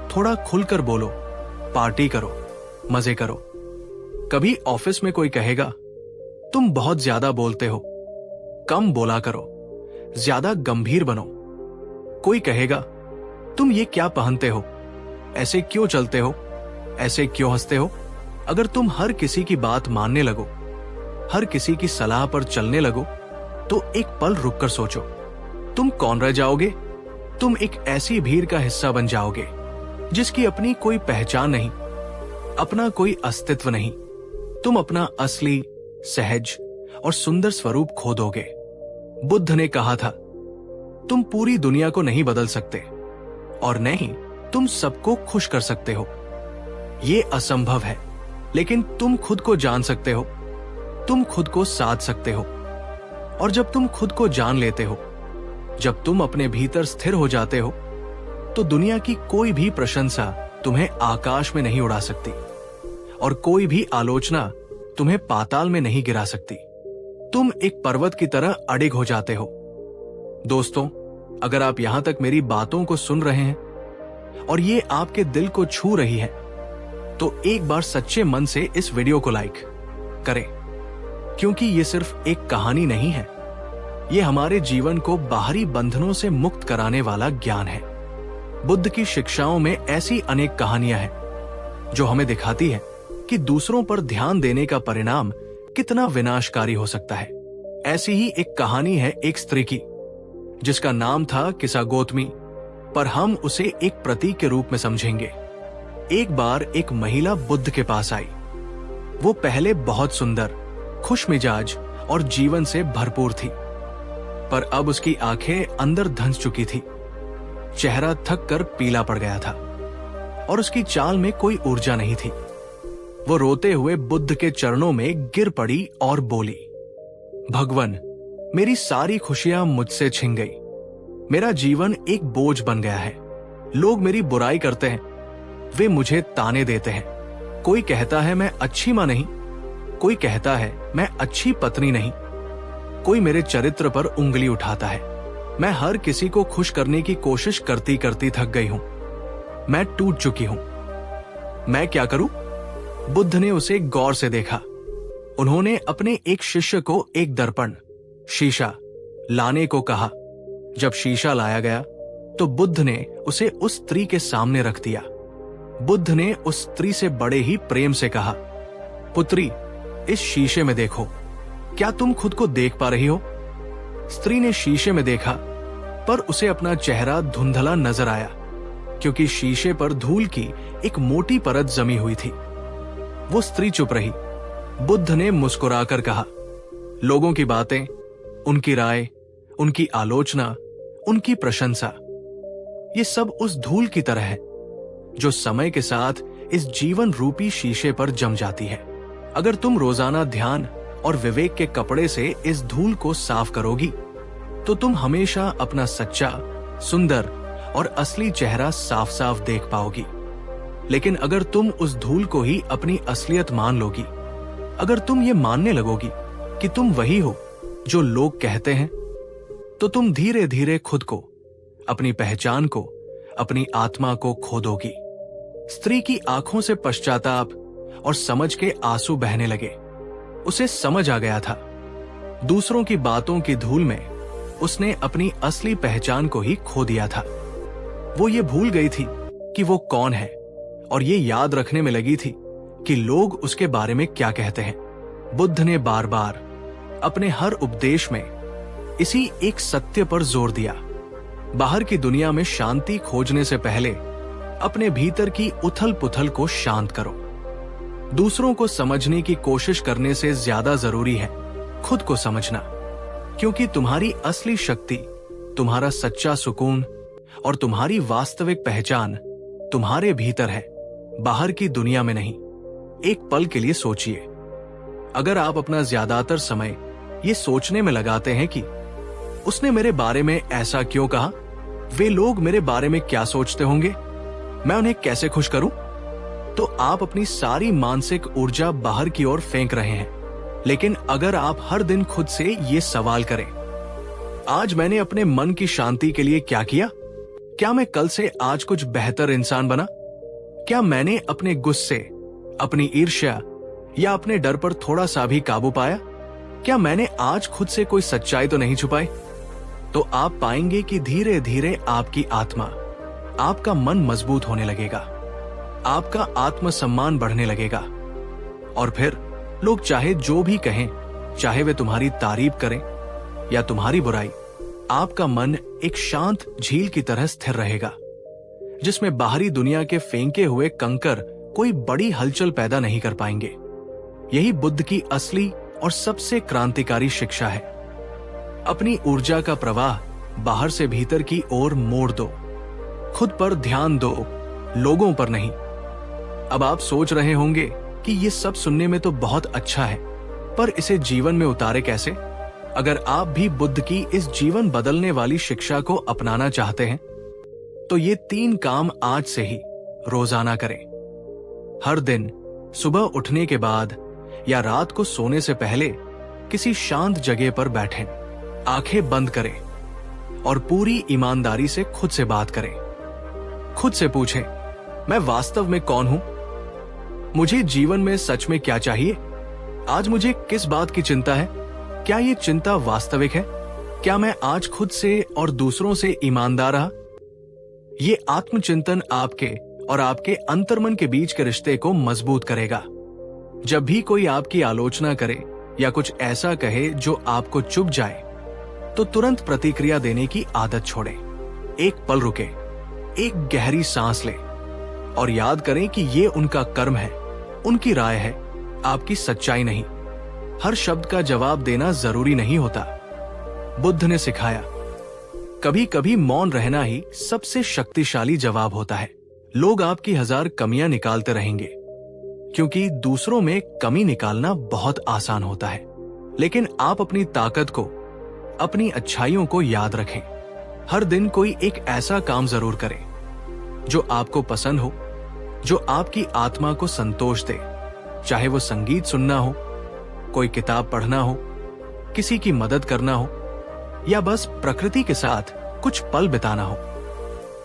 थोड़ा खुलकर बोलो, पार्टी करो, मजे करो। कभी ऑफिस में कोई कहेगा, तुम बहुत ज्यादा बोलते हो, कम बोला करो, ज्यादा गंभीर बनो। कोई कहेगा, तुम ये क्या पहनते हो, ऐसे क्यों चलते हो, ऐसे क्यों हंसते हो? अगर तुम हर किसी की बात मानने लगो, हर किसी की सलाह पर चलने लगो, तो एक पल रुककर सोचो, तुम कौन रह जाओगे? तुम एक ऐसी भीड़ का हिस्सा बन जाओगे जिसकी अपनी कोई पहचान नहीं, अपना कोई अस्तित्व नहीं। तुम अपना असली, सहज और सुंदर स्वरूप खो दोगे। बुद्ध ने कहा था, तुम पूरी दुनिया को नहीं बदल सकते, और नहीं तुम सबको खुश कर सकते हो। ये असंभव है, लेकिन तुम खुद को जान सकते हो, तुम खुद को साध सकते हो। और जब तुम खुद को जान लेते हो, जब तुम अपने भीतर स्थिर हो जाते हो, तो दुनिया की कोई भी प्रशंसा तुम्हें आकाश में नहीं उड़ा सकती, और कोई भी आलोचना तुम्हें पाताल में नहीं गिरा सकती। तुम एक पर्वत की तरह अडिग हो जाते हो। दोस्तों, अगर आप यहां तक मेरी बातों को सुन रहे हैं और ये आपके दिल को छू रही है, तो एक बार सच्चे मन से इस वीडियो को लाइक करें, क्योंकि ये सिर्फ एक कहानी नहीं है, ये हमारे जीवन को बाहरी बंधनों से मुक्त कराने वाला ज्ञान है। बुद्ध की शिक्षाओं में ऐसी अनेक कहानियां हैं जो हमें दिखाती है कि दूसरों पर ध्यान देने का परिणाम कितना विनाशकारी हो सकता है। ऐसी ही एक कहानी है एक स्त्री की, जिसका नाम था किसा गौतमी, पर हम उसे एक प्रतीक के रूप में समझेंगे। एक बार एक महिला बुद्ध के पास आई। वो पहले बहुत सुंदर, खुशमिजाज और जीवन से भरपूर थी, पर अब उसकी आंखें अंदर धंस चुकी थी। चेहरा थक कर पीला पड़ गया था और उसकी चाल में कोई ऊर्जा नहीं थी। वो रोते हुए बुद्ध के चरणों में गिर पड़ी और बोली, भगवान, मेरी सारी खुशियां मुझसे छिन गई। मेरा जीवन एक बोझ बन गया है। लोग मेरी बुराई करते हैं, वे मुझे ताने देते हैं। कोई कहता है मैं अच्छी मां नहीं, कोई कहता है मैं अच्छी पत्नी नहीं, कोई मेरे चरित्र पर उंगली उठाता है। मैं हर किसी को खुश करने की कोशिश करती करती थक गई हूं। मैं टूट चुकी हूं। मैं क्या करूं? बुद्ध ने उसे गौर से देखा। उन्होंने अपने एक शिष्य को एक दर्पण, शीशा लाने को कहा। जब शीशा लाया गया तो बुद्ध ने उसे उस स्त्री के सामने रख दिया। बुद्ध ने उस स्त्री से बड़े ही प्रेम से कहा, पुत्री, इस शीशे में देखो, क्या तुम खुद को देख पा रही हो? स्त्री ने शीशे में देखा, पर उसे अपना चेहरा धुंधला नजर आया, क्योंकि शीशे पर धूल की एक मोटी परत जमी हुई थी। वो स्त्री चुप रही। बुद्ध ने मुस्कुराकर कहा, लोगों की बातें, उनकी राय, उनकी आलोचना, उनकी प्रशंसा, ये सब उस धूल की तरह है जो समय के साथ इस जीवन रूपी शीशे पर जम जाती है। अगर तुम रोजाना ध्यान और विवेक के कपड़े से इस धूल को साफ करोगी तो तुम हमेशा अपना सच्चा, सुंदर और असली चेहरा साफ साफ देख पाओगी। लेकिन अगर तुम उस धूल को ही अपनी असलियत मान लोगी, अगर तुम ये मानने लगोगी कि तुम वही हो जो लोग कहते हैं, तो तुम धीरे धीरे खुद को, अपनी पहचान को, अपनी आत्मा को खो दोगी। स्त्री की आंखों से पश्चाताप और समझ के आंसू बहने लगे। उसे समझ आ गया था, दूसरों की बातों की धूल में उसने अपनी असली पहचान को ही खो दिया था। वो ये भूल गई थी कि वो कौन है, और ये याद रखने में लगी थी कि लोग उसके बारे में क्या कहते हैं। बुद्ध ने बार बार अपने हर उपदेश में इसी एक सत्य पर जोर दिया, बाहर की दुनिया में शांति खोजने से पहले अपने भीतर की उथल पुथल को शांत करो। दूसरों को समझने की कोशिश करने से ज्यादा जरूरी है खुद को समझना, क्योंकि तुम्हारी असली शक्ति, तुम्हारा सच्चा सुकून और तुम्हारी वास्तविक पहचान तुम्हारे भीतर है, बाहर की दुनिया में नहीं। एक पल के लिए सोचिए, अगर आप अपना ज्यादातर समय ये सोचने में लगाते हैं कि उसने मेरे बारे में ऐसा क्यों कहा, वे लोग मेरे बारे में क्या सोचते होंगे, मैं उन्हें कैसे खुश करूं, तो आप अपनी सारी मानसिक ऊर्जा बाहर की ओर फेंक रहे हैं। लेकिन अगर आप हर दिन खुद से ये सवाल करें, आज मैंने अपने मन की शांति के लिए क्या किया? क्या मैं कल से आज कुछ बेहतर इंसान बना? क्या मैंने अपने गुस्से, अपनी ईर्ष्या या अपने डर पर थोड़ा सा भी काबू पाया? क्या मैंने आज खुद से कोई सच्चाई तो नहीं छुपाई? तो आप पाएंगे कि धीरे धीरे आपकी आत्मा, आपका मन मजबूत होने लगेगा, आपका आत्मसम्मान बढ़ने लगेगा, और फिर लोग चाहे जो भी कहें, चाहे वे तुम्हारी तारीफ करें या तुम्हारी बुराई, आपका मन एक शांत झील की तरह स्थिर रहेगा, जिसमें बाहरी दुनिया के फेंके हुए कंकर कोई बड़ी हलचल पैदा नहीं कर पाएंगे। यही बुद्ध की असली और सबसे क्रांतिकारी शिक्षा है। अपनी ऊर्जा का प्रवाह बाहर से भीतर की ओर मोड़ दो, खुद पर ध्यान दो, लोगों पर नहीं। अब आप सोच रहे होंगे कि ये सब सुनने में तो बहुत अच्छा है, पर इसे जीवन में उतारे कैसे? अगर आप भी बुद्ध की इस जीवन बदलने वाली शिक्षा को अपनाना चाहते हैं, तो ये 3 काम आज से ही रोजाना करें। हर दिन सुबह उठने के बाद या रात को सोने से पहले किसी शांत जगह पर बैठें, आंखें बंद करें और पूरी ईमानदारी से खुद से बात करें। खुद से पूछें, मैं वास्तव में कौन हूं? मुझे जीवन में सच में क्या चाहिए? आज मुझे किस बात की चिंता है? क्या ये चिंता वास्तविक है? क्या मैं आज खुद से और दूसरों से ईमानदार रहा? ये आत्मचिंतन आपके और आपके अंतर्मन के बीच के रिश्ते को मजबूत करेगा। जब भी कोई आपकी आलोचना करे या कुछ ऐसा कहे जो आपको चुभ जाए, तो तुरंत प्रतिक्रिया देने की आदत छोड़ें। एक पल रुके, एक गहरी सांस लें और याद करें कि ये उनका कर्म है, उनकी राय है, आपकी सच्चाई नहीं। हर शब्द का जवाब देना जरूरी नहीं होता। बुद्ध ने सिखाया, कभी कभी मौन रहना ही सबसे शक्तिशाली जवाब होता है। लोग आपकी 1000 कमियां निकालते रहेंगे, क्योंकि दूसरों में कमी निकालना बहुत आसान होता है। लेकिन आप अपनी ताकत को, अपनी अच्छाइयों को याद रखें। हर दिन कोई एक ऐसा काम जरूर करें जो आपको पसंद हो, जो आपकी आत्मा को संतोष दे। चाहे वो संगीत सुनना हो, कोई किताब पढ़ना हो, किसी की मदद करना हो, या बस प्रकृति के साथ कुछ पल बिताना हो।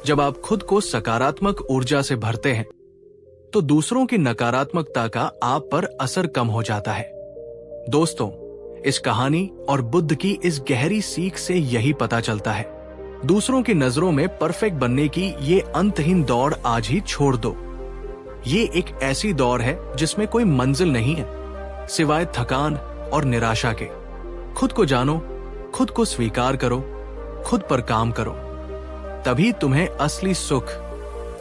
जब आप खुद को सकारात्मक ऊर्जा से भरते हैं, तो दूसरों की नकारात्मकता का आप पर असर कम हो जाता है। दोस्तों, इस कहानी और बुद्ध की इस गहरी सीख से यही पता चलता है, दूसरों की नजरों में परफेक्ट बनने की ये अंतहीन दौड़ आज ही छोड़ दो। ये एक ऐसी दौड़ है जिसमें कोई मंजिल नहीं है, सिवाय थकान और निराशा के। खुद को जानो, खुद को स्वीकार करो, खुद पर काम करो। तभी तुम्हें असली सुख,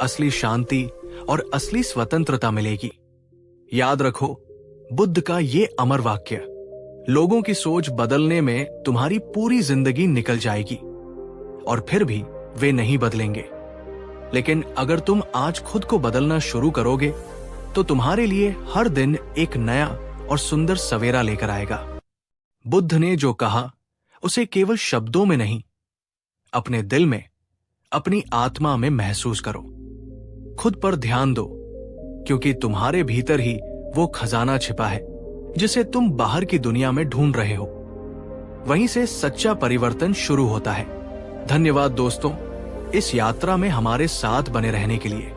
असली शांति और असली स्वतंत्रता मिलेगी। याद रखो बुद्ध का ये अमर वाक्य, लोगों की सोच बदलने में तुम्हारी पूरी जिंदगी निकल जाएगी और फिर भी वे नहीं बदलेंगे। लेकिन अगर तुम आज खुद को बदलना शुरू करोगे, तो तुम्हारे लिए हर दिन एक नया और सुंदर सवेरा लेकर आएगा। बुद्ध ने जो कहा, उसे केवल शब्दों में नहीं, अपने दिल में, अपनी आत्मा में महसूस करो। खुद पर ध्यान दो, क्योंकि तुम्हारे भीतर ही वो खजाना छिपा है जिसे तुम बाहर की दुनिया में ढूंढ रहे हो। वहीं से सच्चा परिवर्तन शुरू होता है। धन्यवाद दोस्तों, इस यात्रा में हमारे साथ बने रहने के लिए।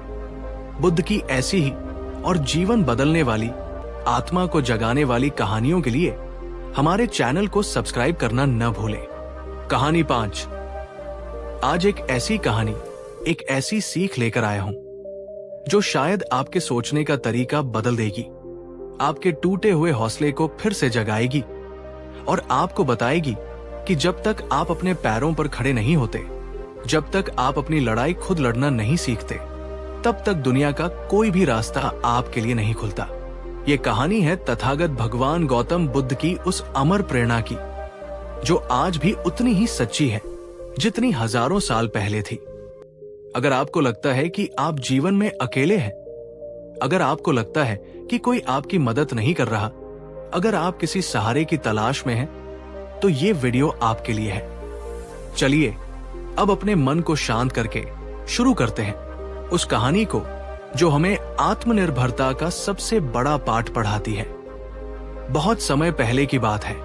बुद्ध की ऐसी ही और जीवन बदलने वाली, आत्मा को जगाने वाली कहानियों के लिए हमारे चैनल को सब्सक्राइब करना न भूलें। कहानी 5। आज एक ऐसी कहानी, एक ऐसी सीख लेकर आया हूं जो शायद आपके सोचने का तरीका बदल देगी, आपके टूटे हुए हौसले को फिर से जगाएगी और आपको बताएगी कि जब तक आप अपने पैरों पर खड़े नहीं होते, जब तक आप अपनी लड़ाई खुद लड़ना नहीं सीखते, तब तक दुनिया का कोई भी रास्ता आपके लिए नहीं खुलता। ये कहानी है तथागत भगवान गौतम बुद्ध की उस अमर प्रेरणा की, जो आज भी उतनी ही सच्ची है जितनी हजारों साल पहले थी। अगर आपको लगता है कि आप जीवन में अकेले हैं, अगर आपको लगता है कि कोई आपकी मदद नहीं कर रहा, अगर आप किसी सहारे की तलाश में हैं, तो ये वीडियो आपके लिए है। चलिए अब अपने मन को शांत करके शुरू करते हैं उस कहानी को जो हमें आत्मनिर्भरता का सबसे बड़ा पाठ पढ़ाती है। बहुत समय पहले की बात है।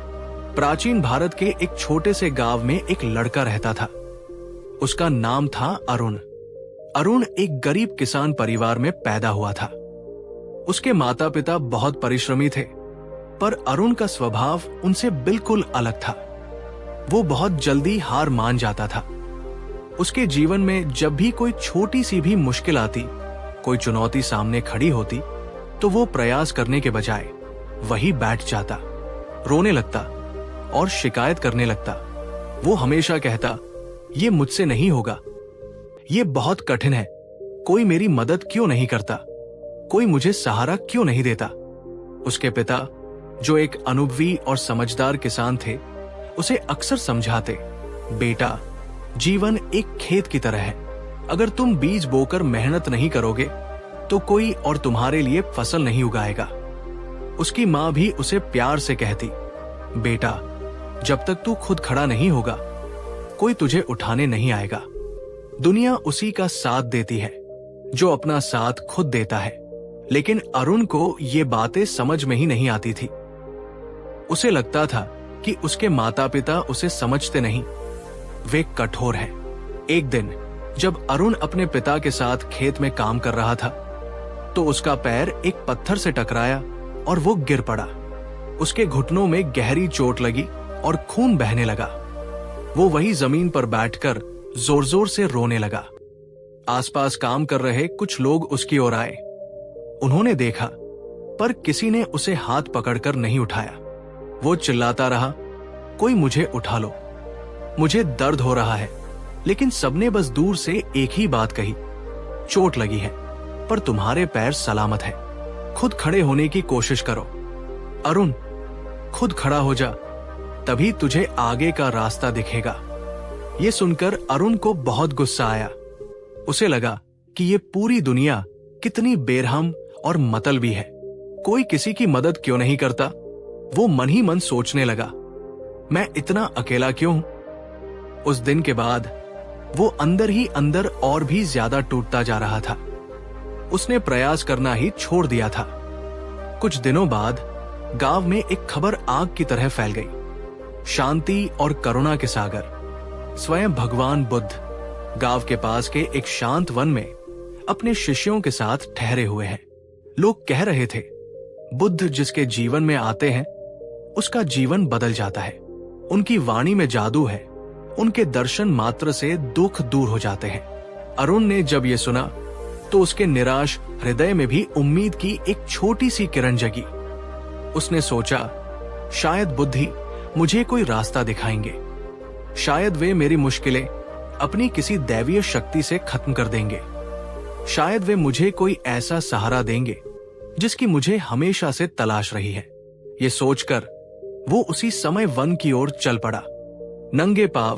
प्राचीन भारत के एक छोटे से गांव में एक लड़का रहता था। उसका नाम था अरुण। अरुण एक गरीब किसान परिवार में पैदा हुआ था। उसके माता पिता बहुत परिश्रमी थे, पर अरुण का स्वभाव उनसे बिल्कुल अलग था। वो बहुत जल्दी हार मान जाता था। उसके जीवन में जब भी कोई छोटी सी भी मुश्किल आती, कोई चुनौती सामने खड़ी होती, तो वो प्रयास करने के बजाय वहीं बैठ जाता, रोने लगता और शिकायत करने लगता। वो हमेशा कहता, ये मुझसे नहीं होगा, ये बहुत कठिन है, कोई मेरी मदद क्यों नहीं करता, कोई मुझे सहारा क्यों नहीं देता। उसके पिता, जो एक अनुभवी और समझदार किसान थे, उसे अक्सर समझाते, बेटा, जीवन एक खेत की तरह है। अगर तुम बीज बोकर मेहनत नहीं करोगे, तो कोई और तुम्हारे लिए फसल नहीं उगाएगा। उसकी माँ भी उसे प्यार से कहती, बेटा, जब तक तू खुद खड़ा नहीं होगा, कोई तुझे उठाने नहीं आएगा। दुनिया उसी का साथ देती है जो अपना साथ खुद देता है। लेकिन अरुण को ये बातें समझ में ही नहीं आती थी। उसे लगता था कि उसके माता पिता उसे समझते नहीं, वे कठोर हैं। एक दिन जब अरुण अपने पिता के साथ खेत में काम कर रहा था, तो उसका पैर एक पत्थर से टकराया और वो गिर पड़ा। उसके घुटनों में गहरी चोट लगी और खून बहने लगा। वो वही जमीन पर बैठकर जोर जोर से रोने लगा। आसपास काम कर रहे कुछ लोग उसकी ओर आए। उन्होंने देखा, पर किसी ने उसे हाथ पकड़कर नहीं उठाया। वो चिल्लाता रहा, कोई मुझे उठा लो, मुझे दर्द हो रहा है। लेकिन सबने बस दूर से एक ही बात कही, चोट लगी है, पर तुम्हारे पैर सलामत हैं। खुद खड़े होने की कोशिश करो। अरुण, खुद खड़ा हो जा, तभी तुझे आगे का रास्ता दिखेगा। ये सुनकर अरुण को बहुत गुस्सा आया। उसे लगा कि ये पूरी दुनिया कितनी बेरहम और मतलबी है। कोई किसी की मदद क्यों नहीं करता? वो मन ही मन सोचने लगा, मैं इतना अकेला क्यों हूं? उस दिन के बाद वो अंदर ही अंदर और भी ज्यादा टूटता जा रहा था। उसने प्रयास करना ही छोड़ दिया था। कुछ दिनों बाद गांव में एक खबर आग की तरह फैल गई। शांति और करुणा के सागर स्वयं भगवान बुद्ध गांव के पास के एक शांत वन में अपने शिष्यों के साथ ठहरे हुए हैं। लोग कह रहे थे, बुद्ध जिसके जीवन में आते हैं उसका जीवन बदल जाता है। उनकी वाणी में जादू है, उनके दर्शन मात्र से दुख दूर हो जाते हैं। अरुण ने जब ये सुना तो उसके निराश हृदय में भी उम्मीद की एक छोटी सी किरण जगी। उसने सोचा, शायद बुद्ध ही मुझे कोई रास्ता दिखाएंगे। शायद वे मेरी मुश्किलें अपनी किसी दैवीय शक्ति से खत्म कर देंगे। शायद वे मुझे कोई ऐसा सहारा देंगे जिसकी मुझे हमेशा से तलाश रही है। ये सोचकर वो उसी समय वन की ओर चल पड़ा, नंगे पांव,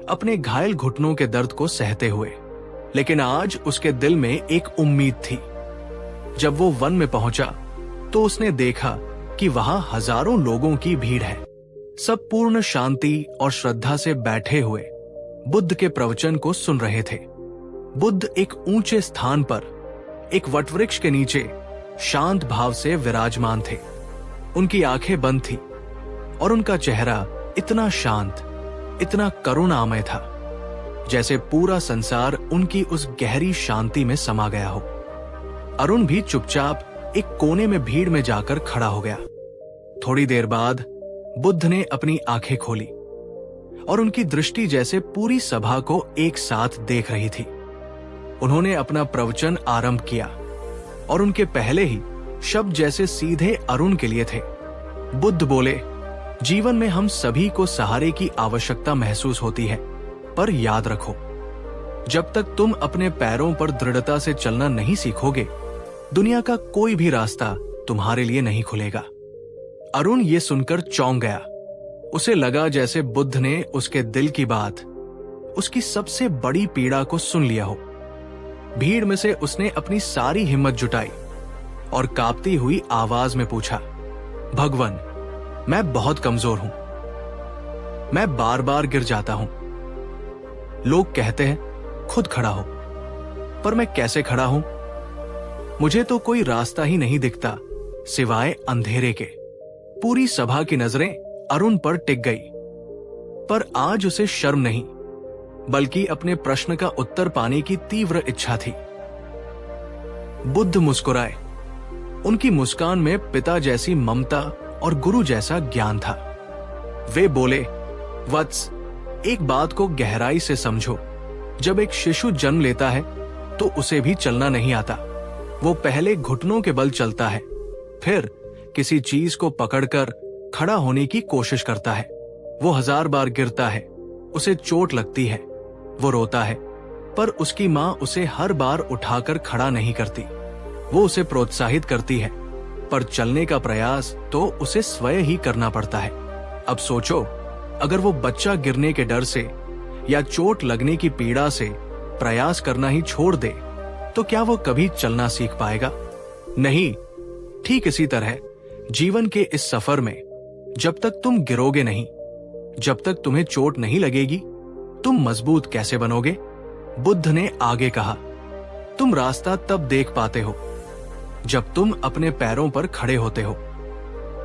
अपने घायल घुटनों के दर्द को सहते हुए। लेकिन आज उसके दिल में एक उम्मीद थी। जब वो वन में पहुंचा तो उसने देखा कि वहां हजारों लोगों की भीड़ है। सब पूर्ण शांति और श्रद्धा से बैठे हुए बुद्ध के प्रवचन को सुन रहे थे। बुद्ध एक ऊंचे स्थान पर एक वटवृक्ष के नीचे शांत भाव से विराजमान थे। उनकी आंखें बंद थी और उनका चेहरा इतना शांत, इतना करुणामय था, जैसे पूरा संसार उनकी उस गहरी शांति में समा गया हो। अरुण भी चुपचाप एक कोने में भीड़ में जाकर खड़ा हो गया। थोड़ी देर बाद बुद्ध ने अपनी आंखें खोली और उनकी दृष्टि जैसे पूरी सभा को एक साथ देख रही थी। उन्होंने अपना प्रवचन आरंभ किया और उनके पहले ही शब्द जैसे सीधे अरुण के लिए थे। बुद्ध बोले, जीवन में हम सभी को सहारे की आवश्यकता महसूस होती है, पर याद रखो, जब तक तुम अपने पैरों पर दृढ़ता से चलना नहीं सीखोगे, दुनिया का कोई भी रास्ता तुम्हारे लिए नहीं खुलेगा। अरुण ये सुनकर चौंक गया। उसे लगा जैसे बुद्ध ने उसके दिल की बात, उसकी सबसे बड़ी पीड़ा को सुन लिया हो। भीड़ में से उसने अपनी सारी हिम्मत जुटाई और कांपती हुई आवाज में पूछा, भगवान, मैं बहुत कमजोर हूं, मैं बार बार गिर जाता हूं। लोग कहते हैं खुद खड़ा हो, पर मैं कैसे खड़ा हूं? मुझे तो कोई रास्ता ही नहीं दिखता सिवाय अंधेरे के। पूरी सभा की नजरें अरुण पर टिक गई, पर आज उसे शर्म नहीं, बल्कि अपने प्रश्न का उत्तर पाने की तीव्र इच्छा थी। बुद्ध मुस्कुराए। उनकी मुस्कान में पिता जैसी ममता और गुरु जैसा ज्ञान था। वे बोले, वत्स, एक बात को गहराई से समझो। जब एक शिशु जन्म लेता है तो उसे भी चलना नहीं आता। वो पहले घुटनों के बल चलता है, फिर किसी चीज को पकड़कर खड़ा होने की कोशिश करता है। वो 1000 बार गिरता है, उसे चोट लगती है, वो रोता है, पर उसकी मां उसे हर बार उठाकर खड़ा नहीं करती। वो उसे प्रोत्साहित करती है, पर चलने का प्रयास तो उसे स्वयं ही करना पड़ता है। अब सोचो, अगर वो बच्चा गिरने के डर से या चोट लगने की पीड़ा से प्रयास करना ही छोड़ दे, तो क्या वो कभी चलना सीख पाएगा? नहीं। ठीक इसी तरह जीवन के इस सफर में जब तक तुम गिरोगे नहीं, जब तक तुम्हें चोट नहीं लगेगी, तुम मजबूत कैसे बनोगे? बुद्ध ने आगे कहा, तुम रास्ता तब देख पाते हो जब तुम अपने पैरों पर खड़े होते हो।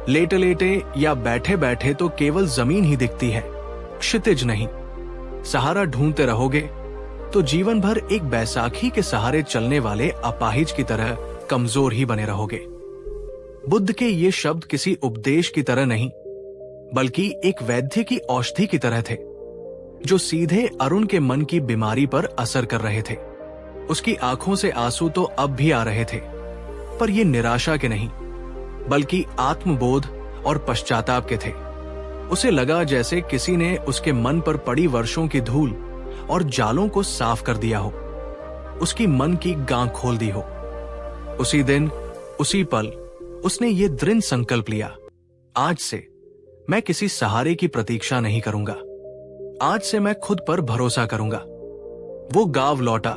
लेटे लेटे या बैठे बैठे तो केवल जमीन ही दिखती है, क्षितिज नहीं। सहारा ढूंढते रहोगे तो जीवन भर एक बैसाखी के सहारे चलने वाले अपाहिज की तरह कमजोर ही बने रहोगे। बुद्ध के ये शब्द किसी उपदेश की तरह नहीं, बल्कि एक वैद्य की औषधि की तरह थे, जो सीधे अरुण के मन की बीमारी पर असर कर रहे थे। उसकी आंखों से आंसू तो अब भी आ रहे थे, पर ये निराशा के नहीं, बल्कि आत्मबोध और पश्चाताप के थे। उसे लगा जैसे किसी ने उसके मन पर पड़ी वर्षों की धूल और जालों को साफ कर दिया हो, उसकी मन की गांठ खोल दी हो। उसी दिन, उसी पल उसने ये दृढ़ संकल्प लिया, आज से मैं किसी सहारे की प्रतीक्षा नहीं करूंगा। आज से मैं खुद पर भरोसा करूंगा। वो गांव लौटा।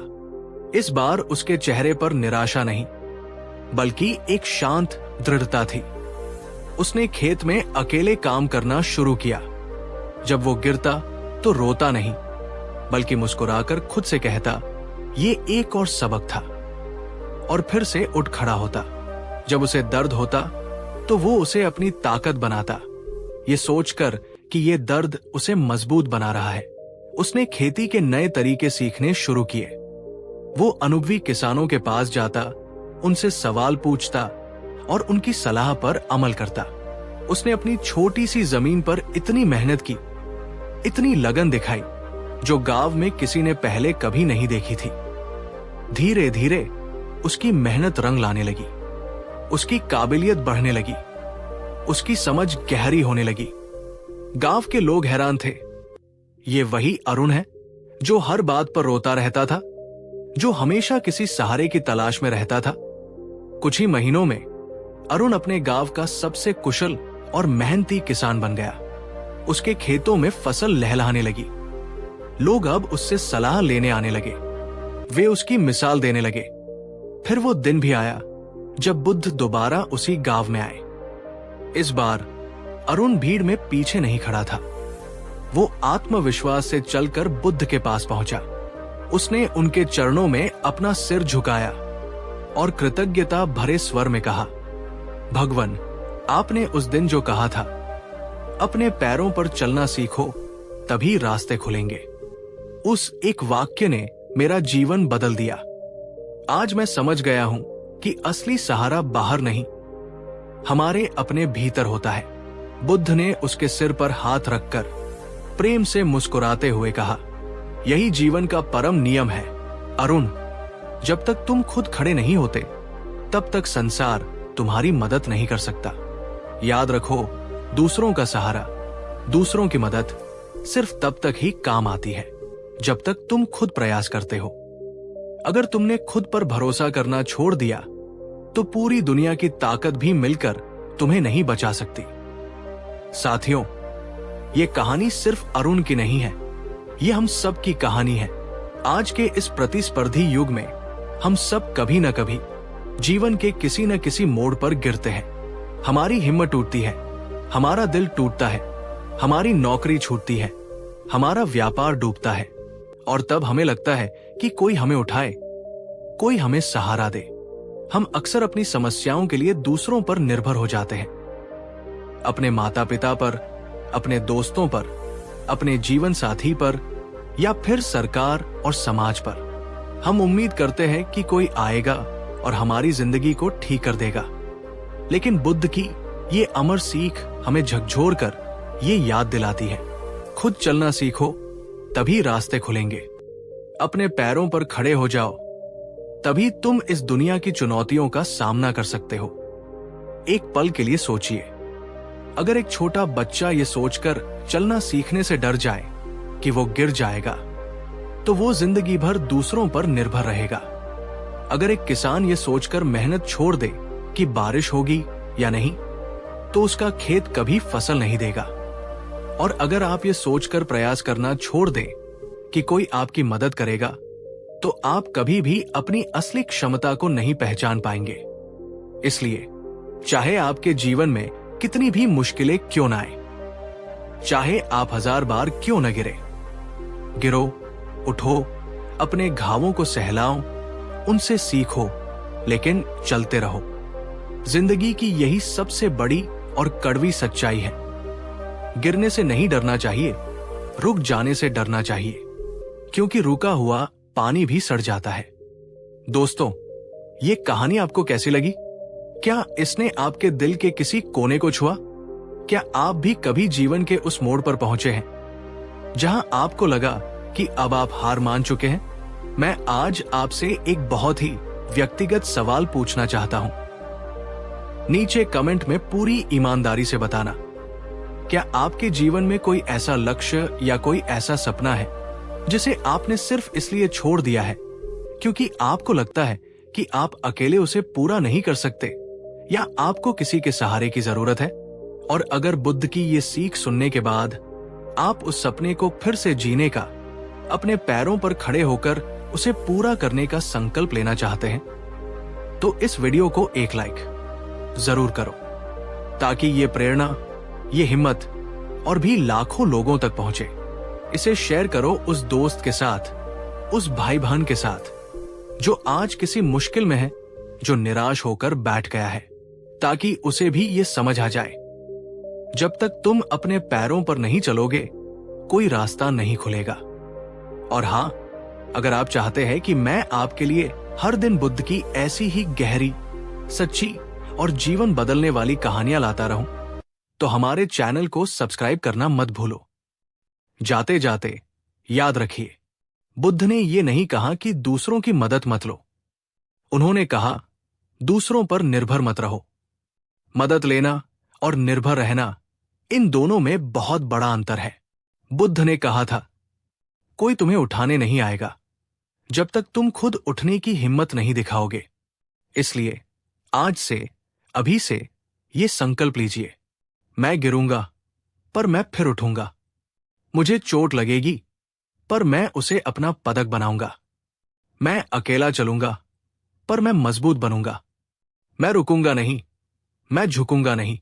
इस बार उसके चेहरे पर निराशा नहीं, बल्कि एक शांत दृढ़ता थी। उसने खेत में अकेले काम करना शुरू किया। जब वो गिरता तो रोता नहीं, बल्कि मुस्कुराकर खुद से कहता, ये एक और सबक था, और फिर से उठ खड़ा होता। जब उसे दर्द होता तो वो उसे अपनी ताकत बनाता, ये सोचकर कि ये दर्द उसे मजबूत बना रहा है। उसने खेती के नए तरीके सीखने शुरू किए। वो अनुभवी किसानों के पास जाता, उनसे सवाल पूछता और उनकी सलाह पर अमल करता। उसने अपनी छोटी सी जमीन पर इतनी मेहनत की, इतनी लगन दिखाई, जो गांव में किसी ने पहले कभी नहीं देखी थी। धीरे धीरे उसकी मेहनत रंग लाने लगी, उसकी काबिलियत बढ़ने लगी, उसकी समझ गहरी होने लगी। गांव के लोग हैरान थे, ये वही अरुण है जो हर बात पर रोता रहता था, जो हमेशा किसी सहारे की तलाश में रहता था। कुछ ही महीनों में अरुण अपने गांव का सबसे कुशल और मेहनती किसान बन गया। उसके खेतों में फसल लहलहाने लगी। लोग अब उससे सलाह लेने आने लगे, वे उसकी मिसाल देने लगे। फिर वो दिन भी आया जब बुद्ध दोबारा उसी गांव में आए। इस बार अरुण भीड़ में पीछे नहीं खड़ा था। वो आत्मविश्वास से चलकर बुद्ध के पास पहुंचा। उसने उनके चरणों में अपना सिर झुकाया और कृतज्ञता भरे स्वर में कहा, भगवान, आपने उस दिन जो कहा था, अपने पैरों पर चलना सीखो तभी रास्ते खुलेंगे, उस एक वाक्य ने मेरा जीवन बदल दिया। आज मैं समझ गया हूं कि असली सहारा बाहर नहीं, हमारे अपने भीतर होता है। बुद्ध ने उसके सिर पर हाथ रखकर प्रेम से मुस्कुराते हुए कहा, यही जीवन का परम नियम है अरुण। जब तक तुम खुद खड़े नहीं होते, तब तक संसार तुम्हारी मदद नहीं कर सकता। याद रखो, दूसरों का सहारा, दूसरों की मदद सिर्फ तब तक ही काम आती है जब तक तुम खुद प्रयास करते हो। अगर तुमने खुद पर भरोसा करना छोड़ दिया तो पूरी दुनिया की ताकत भी मिलकर तुम्हें नहीं बचा सकती। साथियों, ये कहानी सिर्फ अरुण की नहीं है, ये हम सब की कहानी है। आज के इस प्रतिस्पर्धी युग में हम सब कभी न कभी जीवन के किसी न किसी मोड़ पर गिरते हैं। हमारी हिम्मत टूटती है, हमारा दिल टूटता है, हमारी नौकरी छूटती है, हमारा व्यापार डूबता है, और तब हमें लगता है कि कोई हमें उठाए, कोई हमें सहारा दे। हम अक्सर अपनी समस्याओं के लिए दूसरों पर निर्भर हो जाते हैं, अपने माता पिता पर, अपने दोस्तों पर, अपने जीवन साथी पर, या फिर सरकार और समाज पर। हम उम्मीद करते हैं कि कोई आएगा और हमारी जिंदगी को ठीक कर देगा। लेकिन बुद्ध की ये अमर सीख हमें झकझोर कर ये याद दिलाती है, खुद चलना सीखो तभी रास्ते खुलेंगे। अपने पैरों पर खड़े हो जाओ, तभी तुम इस दुनिया की चुनौतियों का सामना कर सकते हो। एक पल के लिए सोचिए, अगर एक छोटा बच्चा ये सोचकर चलना सीखने से डर जाए कि वो गिर जाएगा, तो वो जिंदगी भर दूसरों पर निर्भर रहेगा। अगर एक किसान ये सोचकर मेहनत छोड़ दे कि बारिश होगी या नहीं, तो उसका खेत कभी फसल नहीं देगा। और अगर आप ये सोचकर प्रयास करना छोड़ दें कि कोई आपकी मदद करेगा, तो आप कभी भी अपनी असली क्षमता को नहीं पहचान पाएंगे। इसलिए चाहे आपके जीवन में कितनी भी मुश्किलें क्यों ना आए, चाहे आप 1000 बार क्यों न गिरो, उठो, अपने घावों को सहलाओ, उनसे सीखो, लेकिन चलते रहो। जिंदगी की यही सबसे बड़ी और कड़वी सच्चाई है। गिरने से नहीं डरना चाहिए, रुक जाने से डरना चाहिए, क्योंकि रुका हुआ पानी भी सड़ जाता है। दोस्तों, ये कहानी आपको कैसी लगी? क्या इसने आपके दिल के किसी कोने को छुआ? क्या आप भी कभी जीवन के उस मोड़ पर पहुंचे हैं जहां आपको लगा कि अब आप हार मान चुके हैं? मैं आज आपसे एक बहुत ही व्यक्तिगत सवाल पूछना चाहता हूं। नीचे कमेंट में पूरी ईमानदारी से बताना, क्या आपके जीवन में कोई ऐसा लक्ष्य या कोई ऐसा सपना है जिसे आपने सिर्फ इसलिए छोड़ दिया है क्योंकि आपको लगता है कि आप अकेले उसे पूरा नहीं कर सकते, या आपको किसी के सहारे की जरूरत है? और अगर बुद्ध की ये सीख सुनने के बाद आप उस सपने को फिर से जीने का, अपने पैरों पर खड़े होकर उसे पूरा करने का संकल्प लेना चाहते हैं, तो इस वीडियो को एक लाइक जरूर करो, ताकि ये प्रेरणा, ये हिम्मत और भी लाखों लोगों तक पहुंचे। इसे शेयर करो उस दोस्त के साथ, उस भाई बहन के साथ जो आज किसी मुश्किल में है, जो निराश होकर बैठ गया है, ताकि उसे भी ये समझ आ जाए, जब तक तुम अपने पैरों पर नहीं चलोगे कोई रास्ता नहीं खुलेगा। और हां, अगर आप चाहते हैं कि मैं आपके लिए हर दिन बुद्ध की ऐसी ही गहरी, सच्ची और जीवन बदलने वाली कहानियां लाता रहूं, तो हमारे चैनल को सब्सक्राइब करना मत भूलो। जाते जाते याद रखिए, बुद्ध ने ये नहीं कहा कि दूसरों की मदद मत लो। उन्होंने कहा, दूसरों पर निर्भर मत रहो। मदद लेना और निर्भर रहना, इन दोनों में बहुत बड़ा अंतर है। बुद्ध ने कहा था, कोई तुम्हें उठाने नहीं आएगा जब तक तुम खुद उठने की हिम्मत नहीं दिखाओगे। इसलिए आज से, अभी से ये संकल्प लीजिए, मैं गिरूंगा पर मैं फिर उठूंगा। मुझे चोट लगेगी पर मैं उसे अपना पदक बनाऊंगा। मैं अकेला चलूंगा पर मैं मजबूत बनूंगा। मैं रुकूंगा नहीं, मैं झुकूंगा नहीं।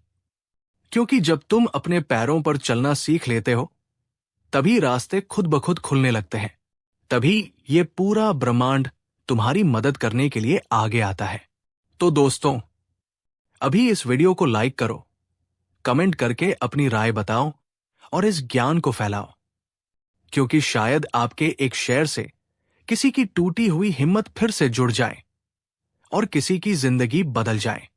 क्योंकि जब तुम अपने पैरों पर चलना सीख लेते हो, तभी रास्ते खुद ब खुद खुलने लगते हैं। तभी ये पूरा ब्रह्मांड तुम्हारी मदद करने के लिए आगे आता है। तो दोस्तों, अभी इस वीडियो को लाइक करो, कमेंट करके अपनी राय बताओ और इस ज्ञान को फैलाओ, क्योंकि शायद आपके एक शेयर से किसी की टूटी हुई हिम्मत फिर से जुड़ जाए और किसी की जिंदगी बदल जाए।